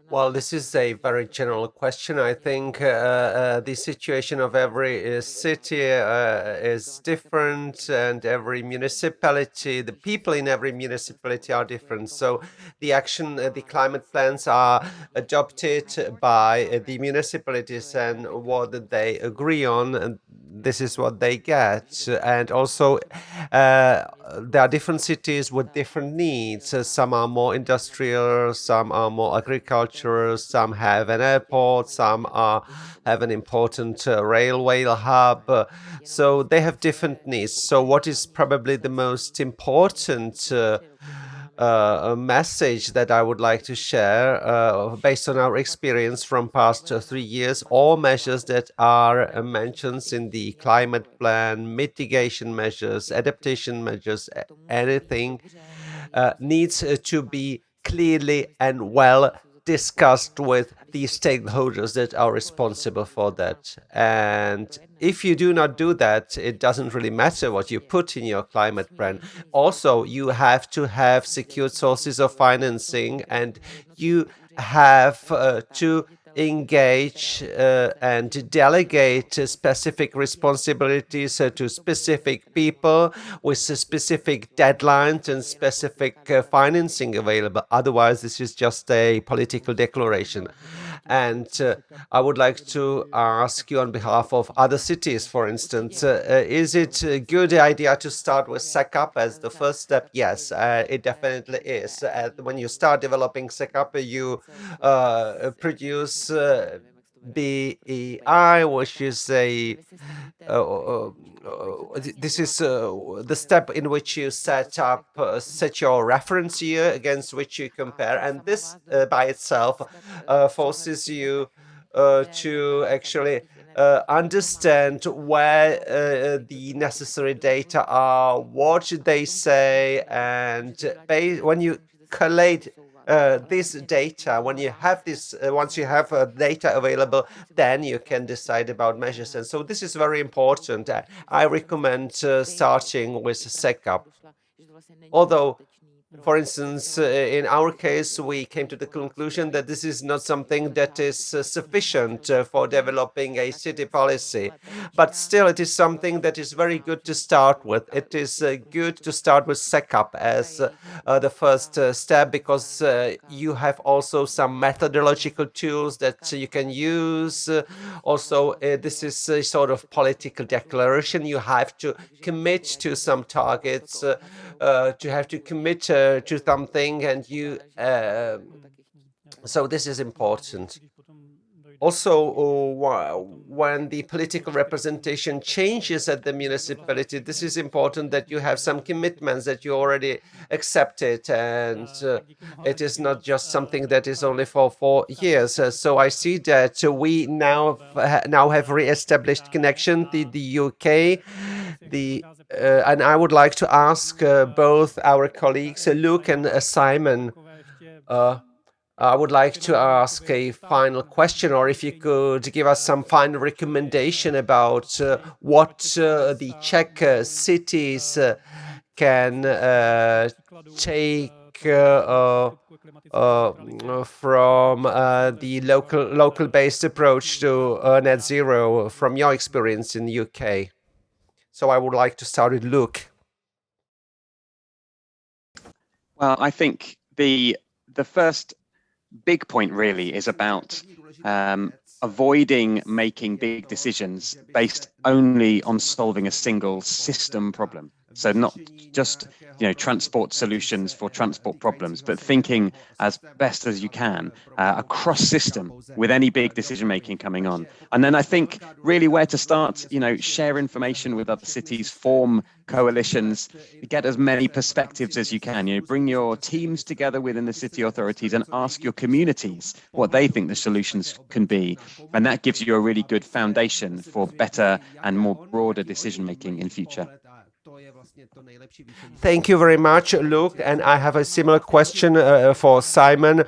Well, this is a very general question. I think the situation of every city is different, and every municipality, the people in every municipality are different. So the climate plans are adopted by the municipalities, and what they agree on, and this is what they get. And also, there are different cities with different needs. Some are more industrial, some are more agricultural. Some have an airport, some have an important railway hub. So they have different needs. So what is probably the most important message that I would like to share based on our experience from past 3 years? All measures that are mentioned in the climate plan, mitigation measures, adaptation measures, anything needs to be clearly and well discussed with the stakeholders that are responsible for that. And if you do not do that, it doesn't really matter what you put in your climate plan. Also, you have to have secured sources of financing, and you have to engage and delegate specific responsibilities to specific people with specific deadlines and specific financing available. Otherwise, this is just a political declaration. And I would like to ask you on behalf of other cities, for instance, is it a good idea to start with SECAP as the first step? Yes, it definitely is. When you start developing SECAP, you produce BEI, which is this is the step in which you set your reference year against which you compare, and this by itself forces you to actually understand where the necessary data are, what they say, and when you collate this data, when you have this, once you have data available, then you can decide about measures. And so this is very important. I recommend starting with SECAP. Although, for instance, in our case, we came to the conclusion that this is not something that is sufficient for developing a city policy. But still, it is something that is very good to start with. It is good to start with SECAP as the first step, because you have also some methodological tools that you can use. Also, this is a sort of political declaration. You have to commit to some targets, to have to commit to something, and you so this is important. Also, when the political representation changes at the municipality, this is important that you have some commitments that you already accepted, and it is not just something that is only for 4 years. So I see that we now have re-established connection, the UK, and I would like to ask both our colleagues, Luke and Simon, I would like to ask a final question, or if you could give us some final recommendation about what the Czech cities can take from the local-based approach to net zero from your experience in the UK. So I would like to start with Luke. Well, I think the first big point really is about avoiding making big decisions based only on solving a single system problem. So not just transport solutions for transport problems, but thinking as best as you can across system with any big decision making coming on. And then I think really where to start, share information with other cities, form coalitions, get as many perspectives as you can. Bring your teams together within the city authorities and ask your communities what they think the solutions can be. And that gives you a really good foundation for better and more broader decision making in future. Thank you very much, Luke. And I have a similar question for Simon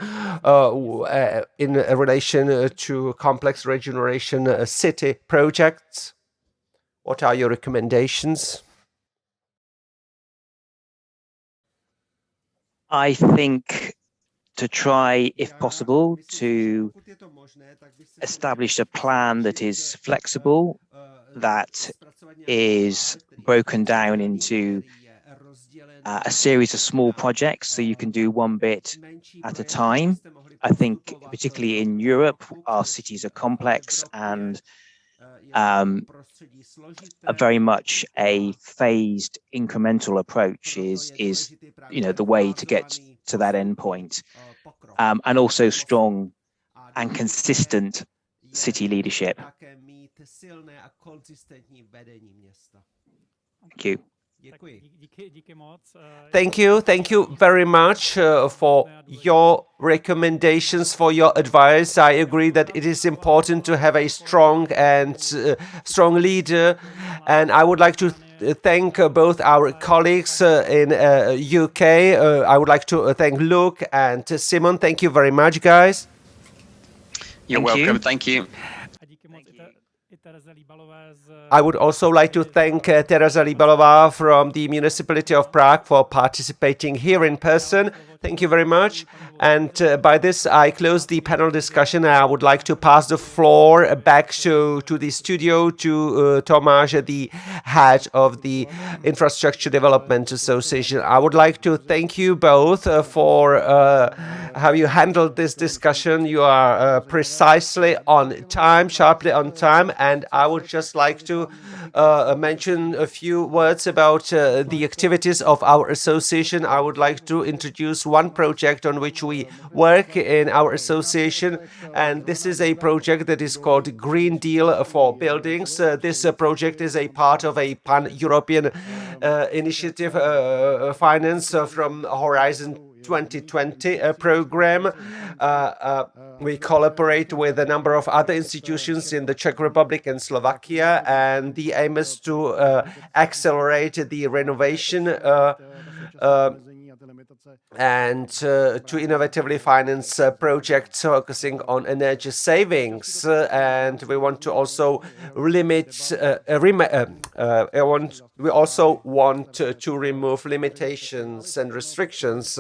in relation to complex regeneration city projects. What are your recommendations? I think to try, if possible, to establish a plan that is flexible, that is broken down into a series of small projects, so you can do one bit at a time. I think particularly in Europe, our cities are complex, and very much a phased incremental approach is the way to get to that end point, and also strong and consistent city leadership. Thank you. Thank you very much for your recommendations, for your advice. I agree that it is important to have a strong leader, and I would like to thank both our colleagues in UK. I would like to thank Luke and Simon. Thank you very much, guys. You're welcome. Thank you. I would also like to thank Tereza Libalová from the Municipality of Prague for participating here in person. Thank you very much. And by this, I close the panel discussion. I would like to pass the floor back to the studio to Tomáš, the head of the Infrastructure Development Association. I would like to thank you both for how you handled this discussion. You are precisely on time, sharply on time. And I would just like to mention a few words about the activities of our association. I would like to introduce one project on which we work in our association, and this is a project that is called Green Deal for Buildings. This project is a part of a pan-European initiative finance from Horizon 2020 program. We collaborate with a number of other institutions in the Czech Republic and Slovakia, and the aim is to accelerate the renovation and to innovatively finance projects focusing on energy savings. And we want to also limit, we also want to remove limitations and restrictions.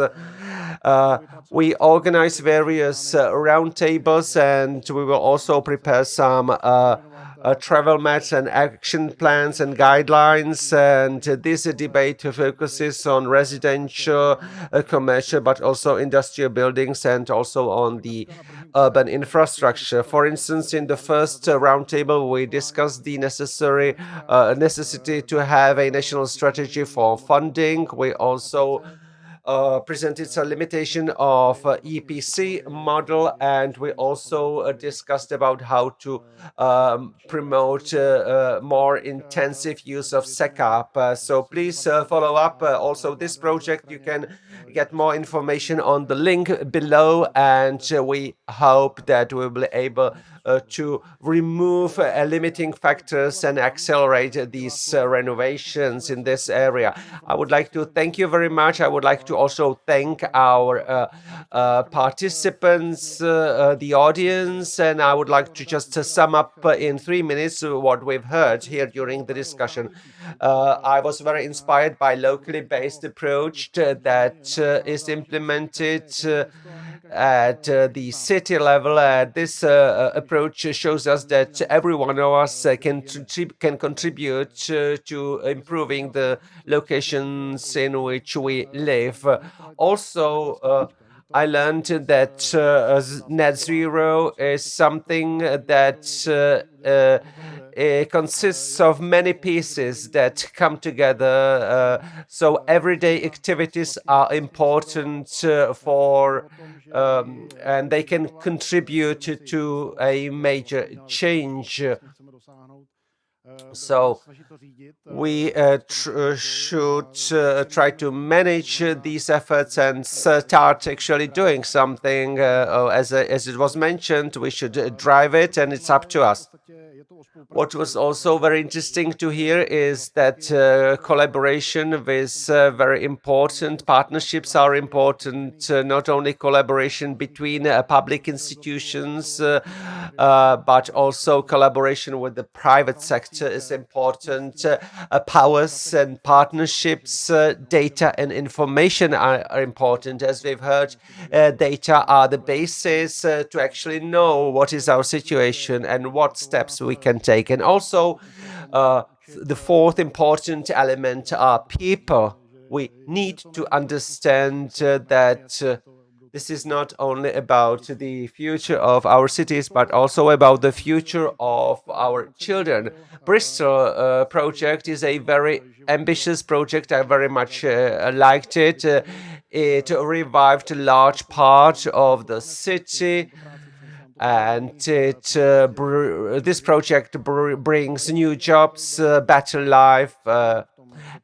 We organize various roundtables, and we will also prepare some travel maps and action plans and guidelines. And this debate focuses on residential, commercial, but also industrial buildings, and also on the urban infrastructure. For instance, in the first roundtable, we discussed the necessity to have a national strategy for funding. We also presented some limitation of EPC model, and we also discussed about how to promote more intensive use of SECAP. So please follow up also this project. You can get more information on the link below, and we hope that we'll be able to remove limiting factors and accelerate these renovations in this area. I would like to thank you very much. I would like to also thank our participants, the audience, and I would like to just sum up in 3 minutes what we've heard here during the discussion. I was very inspired by locally based approach that is implemented at the city level. This approach shows us that every one of us can contribute to improving the locations in which we live. Also, I learned that net zero is something that consists of many pieces that come together. So everyday activities are important and they can contribute to a major change. So we should try to manage these efforts and start actually doing something. As it was mentioned, we should drive it, and it's up to us. What was also very interesting to hear is that collaboration is very important. Partnerships are important, not only collaboration between public institutions, but also collaboration with the private sector is important. Powers and partnerships, data and information are important. As we've heard, data are the basis to actually know what is our situation and what steps we can take. And also, the fourth important element are people. We need to understand that this is not only about the future of our cities, but also about the future of our children. Bristol project is a very ambitious project. I very much liked it. It revived a large part of the city, and this project brings new jobs, better life.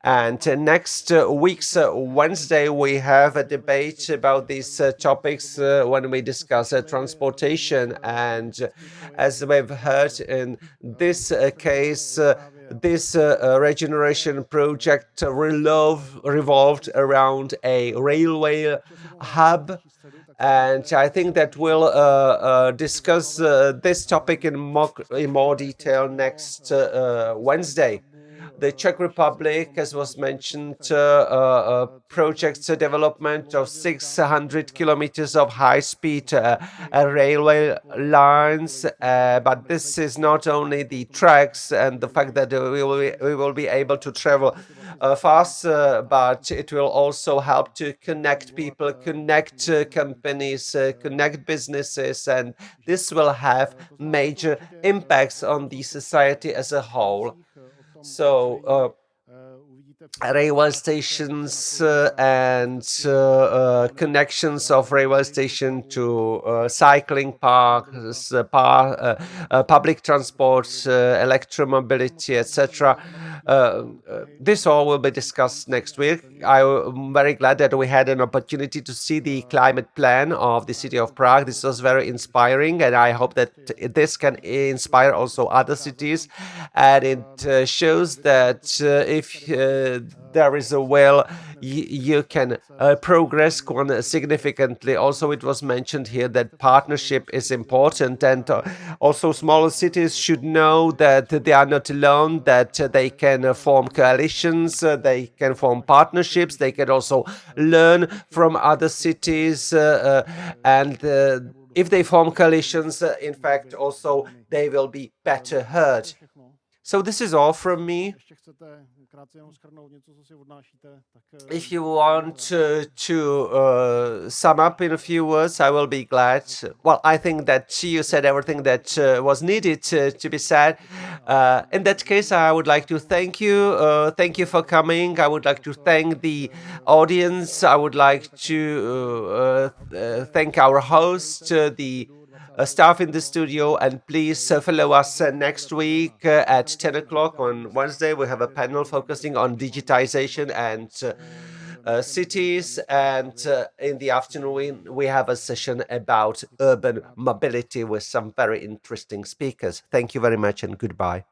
And next week's Wednesday, we have a debate about these topics when we discuss transportation. And as we've heard in this case, this regeneration project revolved around a railway hub. And I think that we'll discuss this topic in more detail next Wednesday. The Czech Republic, as was mentioned, projects the development of 600 kilometers of high-speed railway lines. But this is not only the tracks and the fact that we will be able to travel faster, but it will also help to connect people, connect companies, connect businesses, and this will have major impacts on the society as a whole. So railway stations and connections of railway station to cycling parks, public transport, electromobility, etc. This all will be discussed next week. I'm very glad that we had an opportunity to see the climate plan of the city of Prague. This was very inspiring, and I hope that this can inspire also other cities. And it shows that if there is a will, you can progress quite significantly. Also, it was mentioned here that partnership is important, and also smaller cities should know that they are not alone, that they can form coalitions, they can form partnerships, they can also learn from other cities, and if they form coalitions, in fact, also they will be better heard. So this is all from me. If you want to sum up in a few words, I will be glad. Well, I think that you said everything that was needed to be said. In that case, I would like to thank you. Thank you for coming. I would like to thank the audience. I would like to thank our host, the staff in the studio, and please follow us next week at 10 o'clock on Wednesday. We have a panel focusing on digitization and cities, and in the afternoon we have a session about urban mobility with some very interesting speakers. Thank you very much and goodbye.